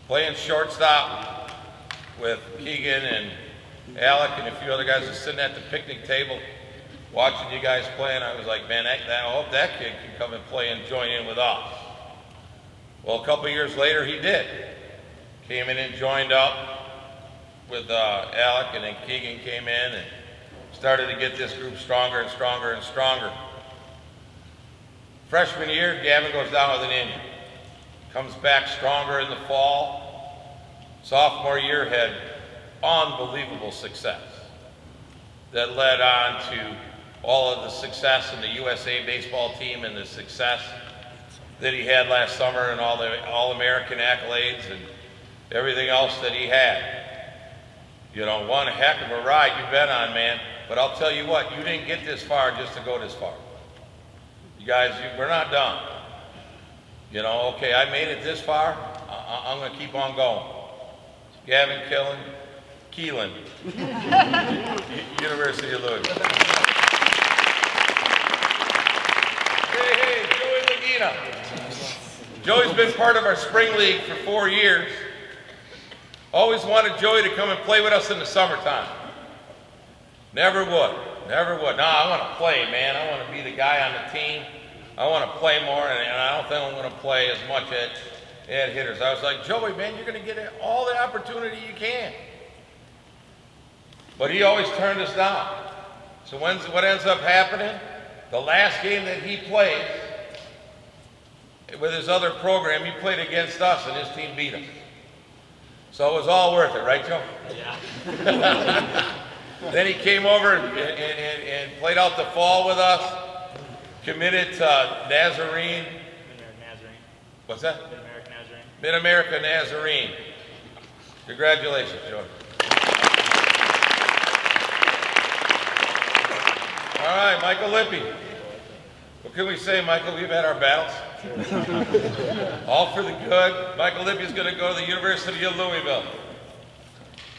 Playing shortstop with Keegan and Alec and a few other guys just sitting at the picnic table watching you guys play, and I was like, man, I hope that kid can come and play and join in with us. Well, a couple of years later, he did. Came in and joined up with Alec, and then Keegan came in and started to get this group stronger and stronger and stronger. Freshman year, Gavin goes down with an injury. Comes back stronger in the fall. Sophomore year had unbelievable success that led on to all of the success in the USA baseball team and the success that he had last summer and all the All-American accolades and everything else that he had. One heck of a ride you've been on, man. But I'll tell you what, you didn't get this far just to go this far. You guys, we're not done. Okay, I made it this far, I'm going to keep on going. Gavin Keelan, University of Louisville. Hey, Joey Lagina. Joey's been part of our spring league for 4 years. Always wanted Joey to come and play with us in the summertime. Never would. No, I want to play, man. I want to be the guy on the team. I want to play more, and I don't think I'm going to play as much at hitters. I was like, Joey, man, you're going to get all the opportunity you can. But he always turned us down. So what ends up happening? The last game that he played with his other program, he played against us, and his team beat him. So it was all worth it, right, Joe? Yeah. Then he came over and played out the fall with us, committed to Nazarene. What's that? Mid-America Nazarene. Mid-America Nazarene. Congratulations, Joe. All right, Michael Lippy. What can we say, Michael? We've had our battles. All for the good. Michael Lippy is going to go to the University of Louisville.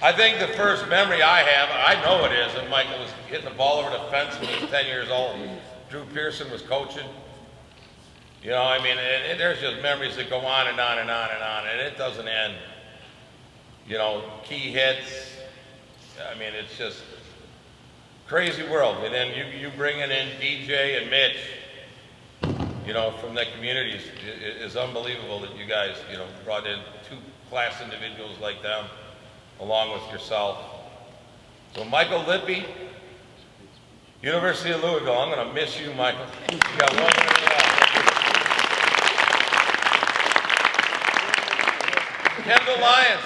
I think the first memory I have, I know it is, that Michael was hitting the ball over the fence when he was 10 years old. Drew Pearson was coaching. And there's just memories that go on and on and on and on, and it doesn't end. Key hits. It's just crazy world. And then you bringing in DJ and Mitch, from the communities is unbelievable that you guys, brought in two class individuals like them, along with yourself. So Michael Lippy, University of Louisville. I'm going to miss you, Michael. You got 1 minute left. Kendall Lyons,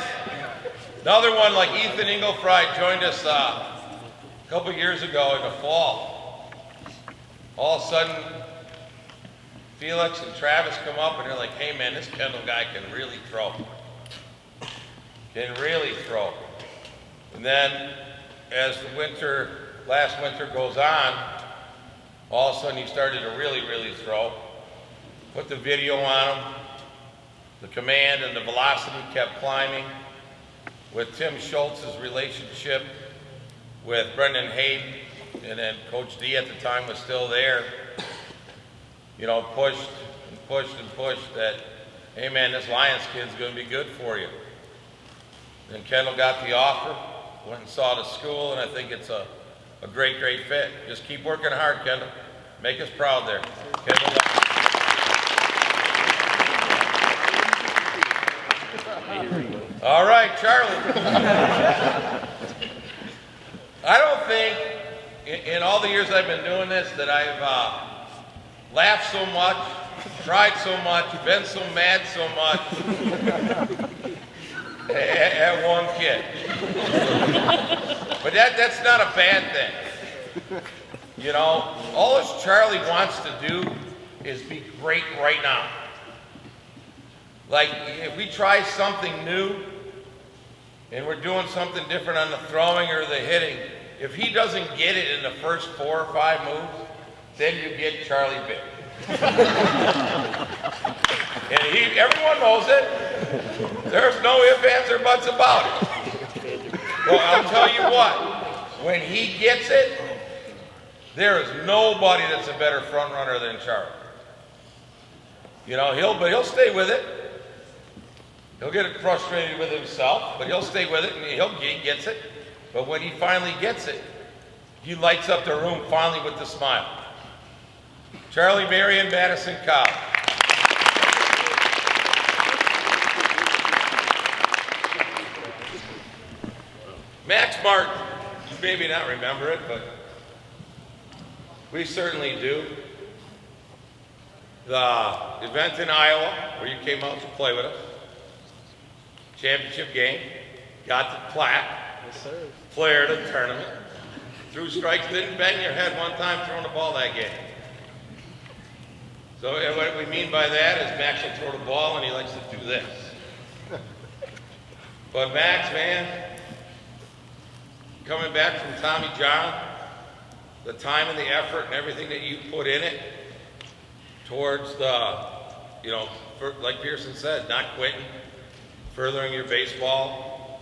another one like Ethan Engelfried joined us a couple years ago in the fall. All of a sudden, Felix and Travis come up and they're like, hey man, this Kendall guy can really throw. And then as the last winter goes on, all of a sudden he started to really, really throw. Put the video on him. The command and the velocity kept climbing. With Tim Schultz's relationship with Brendan Hayden, and then Coach D at the time was still there, pushed and pushed that, hey man, this Lions kid's going to be good for you. And Kendall got the offer, went and saw the school, and I think it's a great, great fit. Just keep working hard, Kendall. Make us proud there. Kendall. All right, Charlie. I don't think in all the years I've been doing this that I've laughed so much, cried so much, been so mad so much at one kid. But that's not a bad thing. You know, all this Charlie wants to do is be great right now. Like, if we try something new and we're doing something different on the throwing or the hitting, if he doesn't get it in the first 4 or 5 moves, then you get Charlie big. And everyone knows it. There's no ifs, ands, or buts about it. Well, I'll tell you what, when he gets it, there is nobody that's a better front runner than Charlie. You know, he'll stay with it. He'll get frustrated with himself, but he'll stay with it and he gets it. But when he finally gets it, he lights up the room finally with the smile. Charlie Marion, Madison College. Max Martin, you maybe not remember it, but we certainly do. The event in Iowa where you came out to play with us, championship game, got the plaque, Yes, sir. player of the tournament, threw strikes, didn't bang your head one time throwing the ball that game. So what we mean by that is Max will throw the ball and he likes to do this. But Max, man, coming back from Tommy John, the time and the effort and everything that you put in it towards the, you know, like Pearson said, not quitting, furthering your baseball,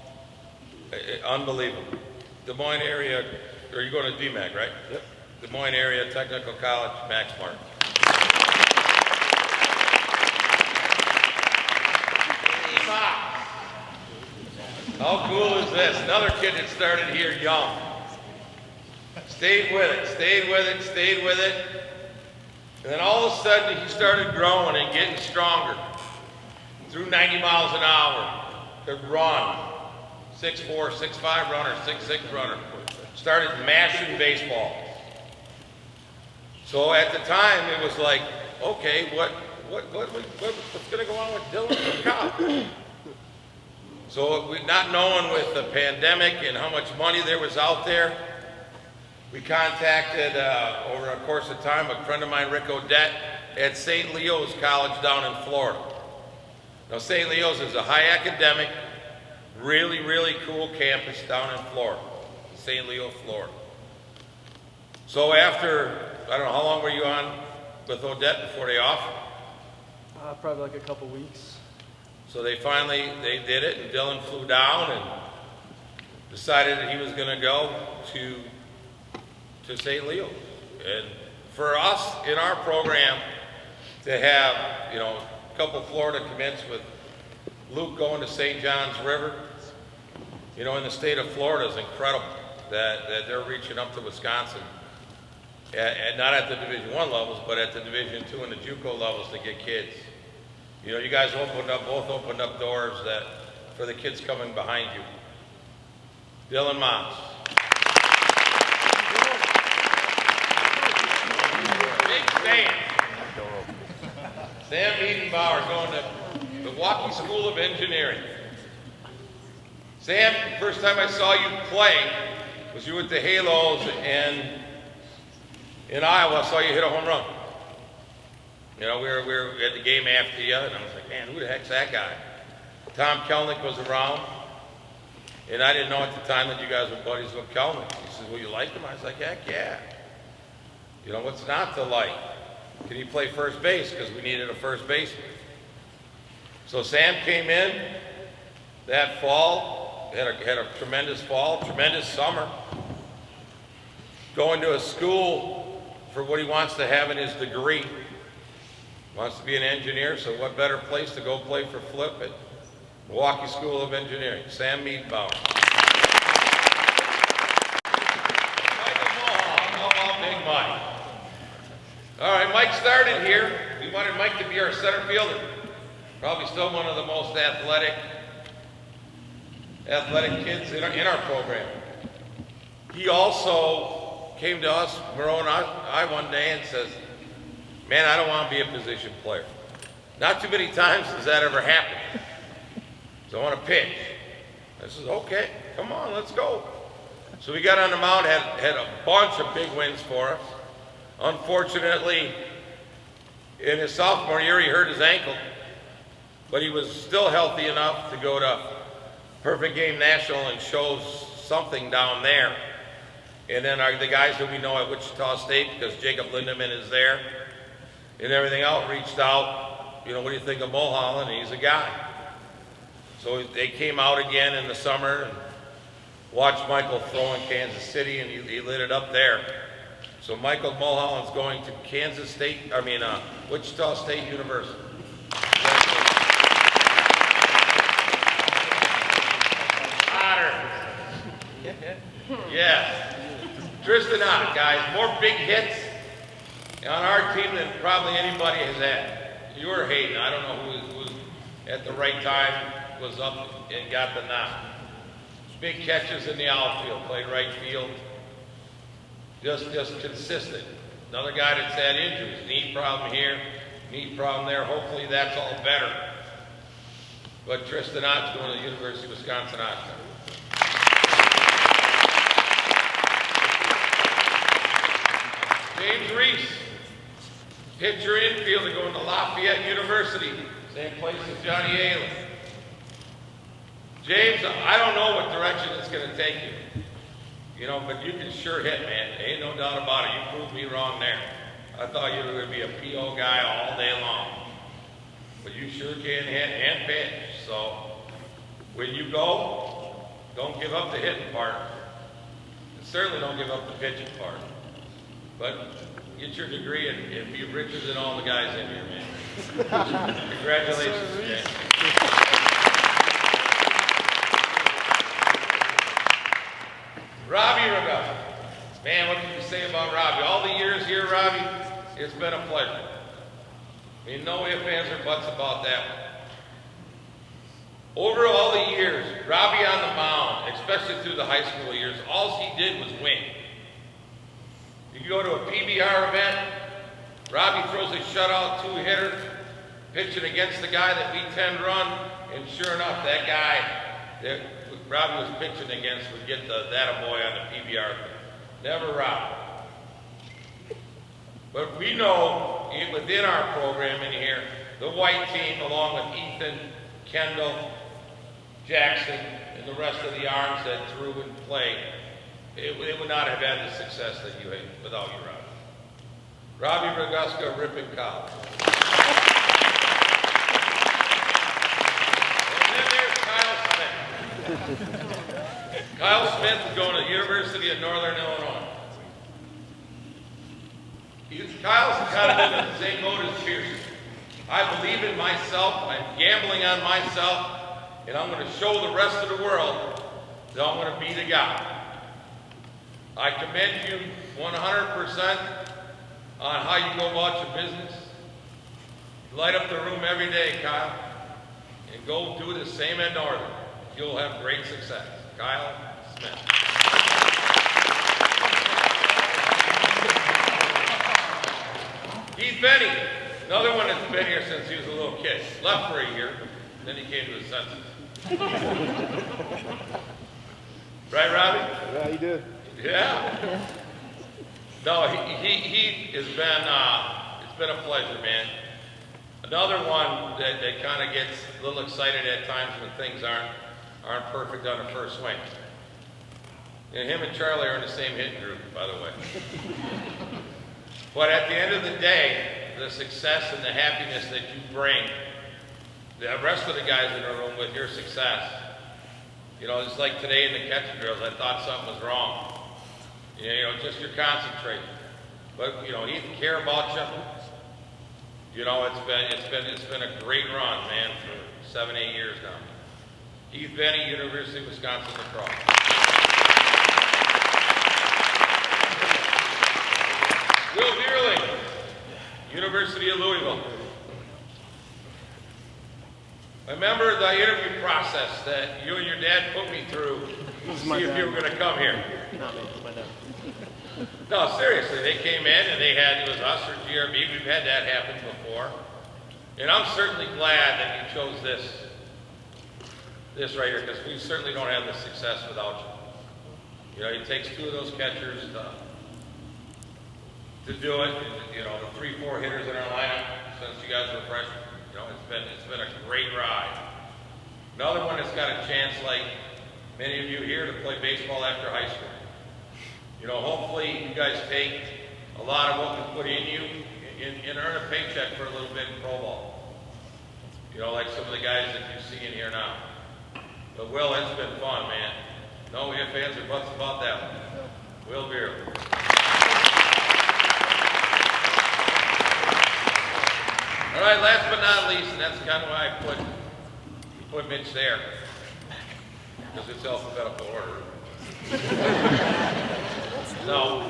unbelievable. Des Moines area, or you're going to DMAC, right? Yep. Des Moines area Technical College, Max Martin. How cool is this? Another kid that started here young. Stayed with it, stayed with it, stayed with it. And then all of a sudden he started growing and getting stronger. Threw 90 miles an hour, could run. 6'4", 6'5" runner, 6'6" runner. Started mashing baseball. So at the time it was like, okay, what's gonna go on with Dylan from college? So not knowing with the pandemic and how much money there was out there, we contacted, over a course of time, a friend of mine, Rick Odette, at St. Leo's College down in Florida. Now, St. Leo's is a high academic, really, really cool campus down in Florida, St. Leo, Florida. So after, I don't know, how long were you on with Odette before they offered? Probably like a couple weeks. So they did it, and Dylan flew down and decided that he was going to go to St. Leo. And for us in our program to have, you know, a couple Florida commits with Luke going to St. John's River, you know, in the state of Florida is incredible that they're reaching up to Wisconsin, and not at the Division I levels, but at the Division II and the JUCO levels to get kids. You know, you guys both opened up doors for the kids coming behind you. Dylan Moss. Big Sam. Sam Edenbauer going to Milwaukee School of Engineering. Sam, first time I saw you play was you with the Halos and in Iowa. I saw you hit a home run. You know, we were at the game after you, and I was like, man, who the heck's that guy? Tom Kelnick was around, and I didn't know at the time that you guys were buddies with Kelnick. He says, well, you like him? I was like, heck yeah. You know, what's not to like? Can he play first base? Because we needed a first baseman. So Sam came in that fall, had a tremendous fall, tremendous summer, going to a school for what he wants to have in his degree. Wants to be an engineer, so what better place to go play for Flip at Milwaukee School of Engineering, Sam Meadbauer. Michael Mulhall, how about Big Mike? All right, Mike started here. We wanted Mike to be our center fielder. Probably still one of the most athletic kids in our program. He also came to us, Marone, I one day and says, man, I don't want to be a position player. Not too many times has that ever happened. So I want to pitch. I said, okay, come on, let's go. So we got on the mound, had a bunch of big wins for us. Unfortunately, in his sophomore year, he hurt his ankle, but he was still healthy enough to go to Perfect Game National and show something down there. And then the guys that we know at Wichita State, because Jacob Lindemann is there, and everything else, reached out, you know, what do you think of Mulholland? And he's a guy. So they came out again in the summer and watched Michael throw in Kansas City, and he lit it up there. So Michael Mulholland's going to Wichita State University. Otter. Yeah. Tristan Ott, guys, more big hits on our team than probably anybody has had. You or Hayden, I don't know who was at the right time, was up and got the knock. Big catches in the outfield, played right field. Just consistent. Another guy that's had injuries, knee problem here, knee problem there. Hopefully that's all better. But Tristan Ott's going to the University of Wisconsin-Oshkosh. James Reese, pitcher infielder, going to Lafayette University, same place as Johnny Ayler. James, I don't know what direction it's going to take you, you know, but you can sure hit, man. Ain't no doubt about it. You proved me wrong there. I thought you were going to be a PO guy all day long, but you sure can hit and pitch. So when you go, don't give up the hitting part, and certainly don't give up the pitching part. But get your degree and be richer than all the guys in here, man. Congratulations, James. Robbie Ragusky. Man, what can you say about Robbie? All the years here, Robbie, it's been a pleasure. I mean, no ifs, ands, or buts about that one. Over all the years, Robbie on the mound, especially through the high school years, all he did was win. You go to a PBR event, Robbie throws a shutout two-hitter, pitching against the guy that we 10-run, and sure enough, that guy that Robbie was pitching against would get the that-a-boy on the PBR thing. Never Robbie. But we know within our program in here, the white team, along with Ethan, Kendall, Jackson, and the rest of the arms that threw and played, it would not have had the success that you had without you, Robbie. Robbie Ragusky, Ripon College. And then there's Kyle Smith. Kyle Smith is going to the University of Northern Illinois. Kyle's kind of in the same boat as Pearson. I believe in myself, I'm gambling on myself, and I'm going to show the rest of the world that I'm going to be the guy. I commend you 100% on how you go about your business. Light up the room every day, Kyle, and go do the same at Northern. You'll have great success. Kyle Smith. Keith Benny, another one that's been here since he was a little kid. Left for a year, then he came to his senses. Right, Robbie? Yeah, he did. Yeah. No, he has been, it's been a pleasure, man. Another one that kind of gets a little excited at times when things aren't perfect on the first swing. And him and Charlie are in the same hitting group, by the way. But at the end of the day, the success and the happiness that you bring, the rest of the guys in the room with your success, you know, it's like today in the catching drills, I thought something was wrong. You know, just your concentration. But, you know, he can care about you. You know, it's been a great run, man, for 7, 8 years now. Heath Benny, University of Wisconsin Lacrosse. Will Deerling, University of Louisville. Remember the interview process that you and your dad put me through to see if you were going to come here? Not me, my dad. No, seriously, they came in and they had, it was us or GRB, we've had that happen before. And I'm certainly glad that you chose this right here, because we certainly don't have the success without you. You know, it takes two of those catchers to do it. You know, the 3-4 hitters in our lineup since you guys were freshmen. You know, it's been a great ride. Another one that's got a chance, like many of you here, to play baseball after high school. You know, hopefully you guys take a lot of what we put in you and earn a paycheck for a little bit in pro ball. You know, like some of the guys that you see in here now. But Will, it's been fun, man. No ifs, ands, or buts about that one. Will Beer. All right, last but not least, and that's kind of why I put Mitch there, because it's alphabetical order. No,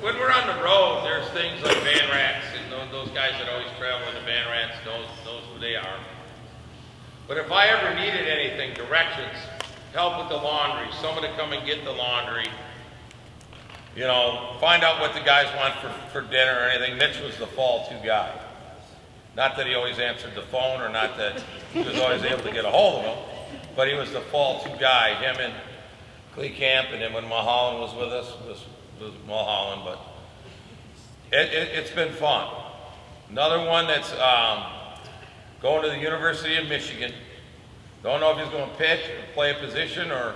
when we're on the road, there's things like Van Rats, and those guys that always travel in the Van Rats knows who they are. But if I ever needed anything, directions, help with the laundry, someone to come and get the laundry, you know, find out what the guys want for dinner or anything, Mitch was the fall two guy. Not that he always answered the phone, or not that he was always able to get a hold of him, but he was the fall two guy. Him and Clee Camp, and then when Mulholland was with us, was Mulholland, but it's been fun. Another one that's going to the University of Michigan. Don't know if he's going to pitch or play a position, or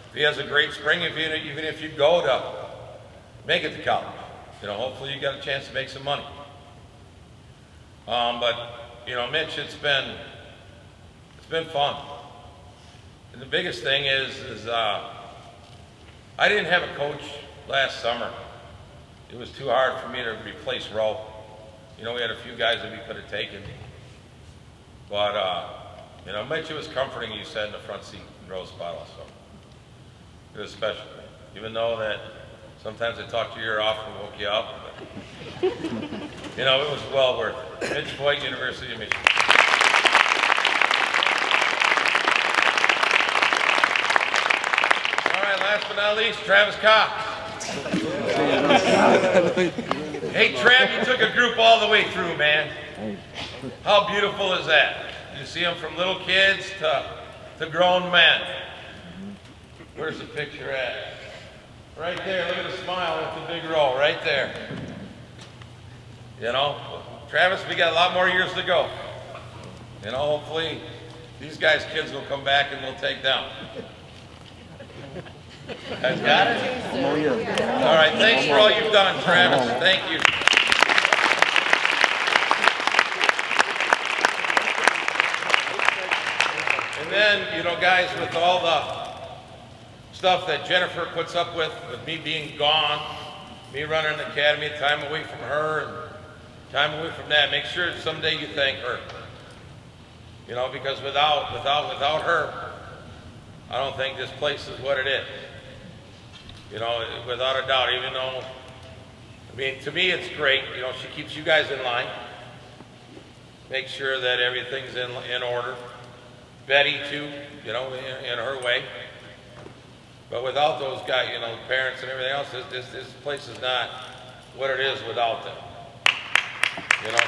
if he has a great spring, even if you go to make it to college. You know, hopefully you got a chance to make some money. But, you know, Mitch, it's been fun. And the biggest thing is I didn't have a coach last summer. It was too hard for me to replace Rowe. You know, we had a few guys that we could have taken. But, you know, Mitch, it was comforting you sat in the front seat in Rowe's spot also. It was special. Even though that sometimes I talked your ear off and woke you up. But, you know, it was well worth it. Mitch Voigt, University of Michigan. All right, last but not least, Travis Cox. Hey, Trav, you took a group all the way through, man. How beautiful is that? You see them from little kids to grown men. Where's the picture at? Right there, look at the smile with the big roll, right there. You know, Travis, we got a lot more years to go. You know, hopefully these guys' kids will come back and we'll take them. Guys got it? All right, thanks for all you've done, Travis. Thank you. And then, you know, guys, with all the stuff that Jennifer puts up with me being gone, me running the academy, time away from her, and time away from that, make sure someday you thank her. You know, because without her, I don't think this place is what it is. You know, without a doubt, even though, I mean, to me it's great. You know, she keeps you guys in line, make sure that everything's in order. Betty too, you know, in her way. But without those guys, you know, parents and everything else, this place is not what it is without them. You know, so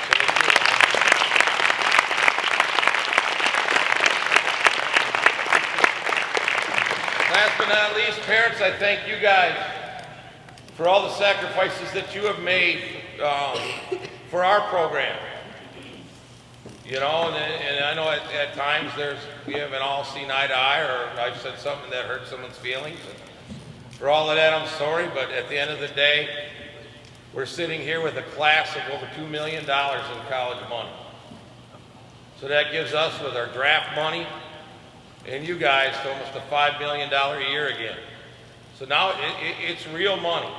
last but not least, parents, I thank you guys for all the sacrifices that you have made for our program. You know, and I know at times we haven't all seen eye to eye, or I've said something that hurt someone's feelings. For all of that, I'm sorry, but at the end of the day, we're sitting here with a class of over $2 million in college money. So that gives us, with our draft money, and you guys, to almost a $5 million a year again. So now it's real money.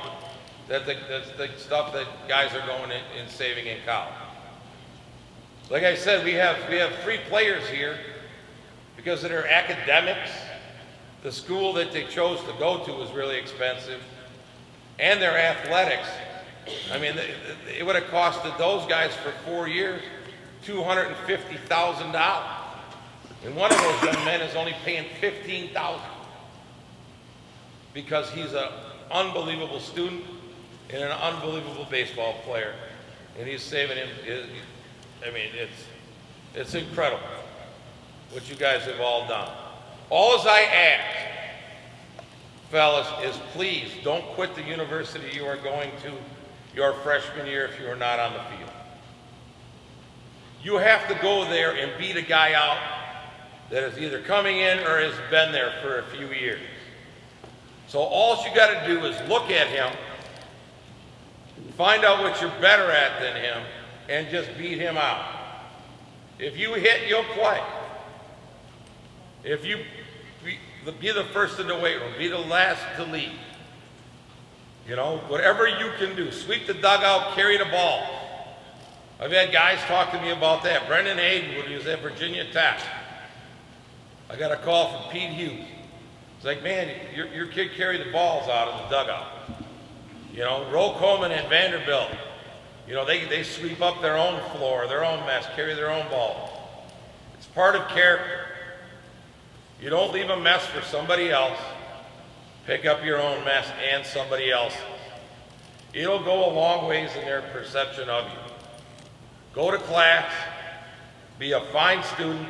That's the stuff that guys are going and saving in college. Like I said, we have 3 players here because of their academics. The school that they chose to go to was really expensive, and their athletics. I mean, it would have costed those guys for 4 years $250,000. And one of those young men is only paying $15,000 because he's an unbelievable student and an unbelievable baseball player, and he's saving him. I mean, it's incredible what you guys have all done. All I ask, fellas, is please don't quit the university you are going to your freshman year if you are not on the field. You have to go there and beat a guy out that is either coming in or has been there for a few years. So all you got to do is look at him, find out what you're better at than him, and just beat him out. If you hit, you'll play. If you be the first in the weight room, be the last to leave. You know, whatever you can do. Sweep the dugout, carry the ball. I've had guys talk to me about that. Brendan Hayden, when he was at Virginia Tech, I got a call from Pete Hughes. It's like, man, your kid carried the balls out of the dugout. You know, Roe Coleman and Vanderbilt, you know, they sweep up their own floor, their own mess, carry their own ball. It's part of character. You don't leave a mess for somebody else. Pick up your own mess and somebody else's. It'll go a long ways in their perception of you. Go to class, be a fine student.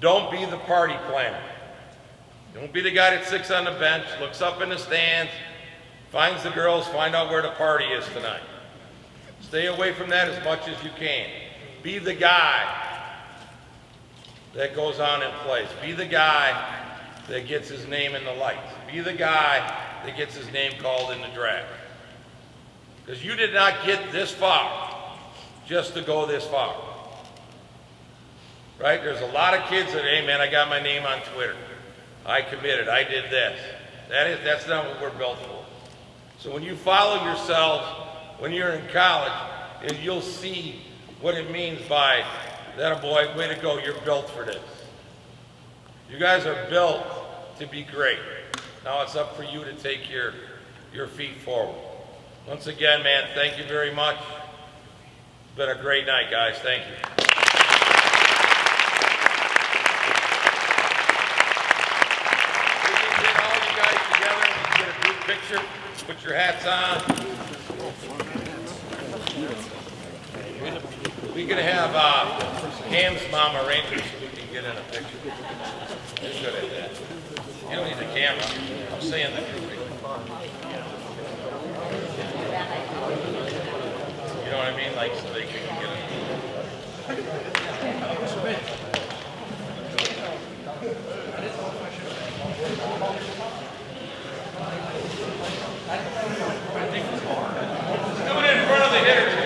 Don't be the party planner. Don't be the guy that sits on the bench, looks up in the stands, finds the girls, find out where the party is tonight. Stay away from that as much as you can. Be the guy that goes on and plays. Be the guy that gets his name in the lights. Be the guy that gets his name called in the draft. Because you did not get this far just to go this far. Right? There's a lot of kids that, hey man, I got my name on Twitter. I committed, I did this. That's not what we're built for. So when you follow yourselves, when you're in college, you'll see what it means by, that a boy, way to go, you're built for this. You guys are built to be great. Now it's up for you to take your feet forward. Once again, man, thank you very much. It's been a great night, guys. Thank you. We can get all you guys together and get a group picture. Put your hats on. We can have Cam's mom arrange it so we can get in a picture. He's good at that. You don't need the camera. I'm saying the group. You know what I mean? Like so they can get it. Coming in front of the hitters.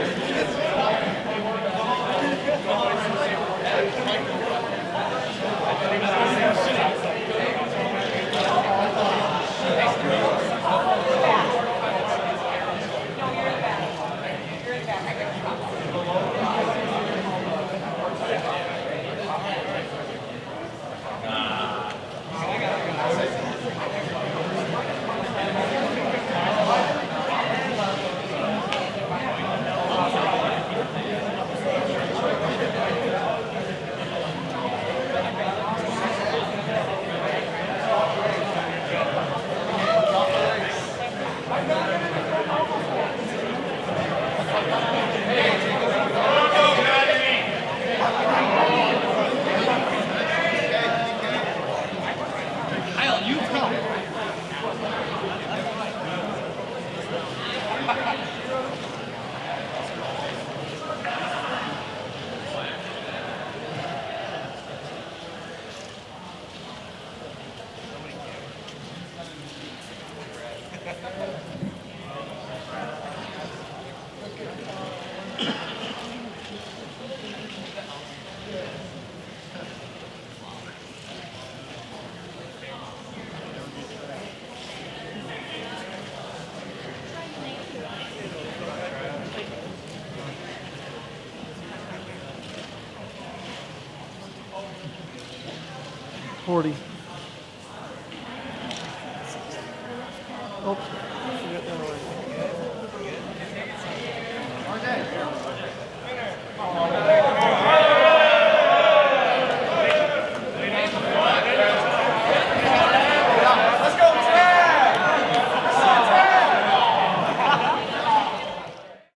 40.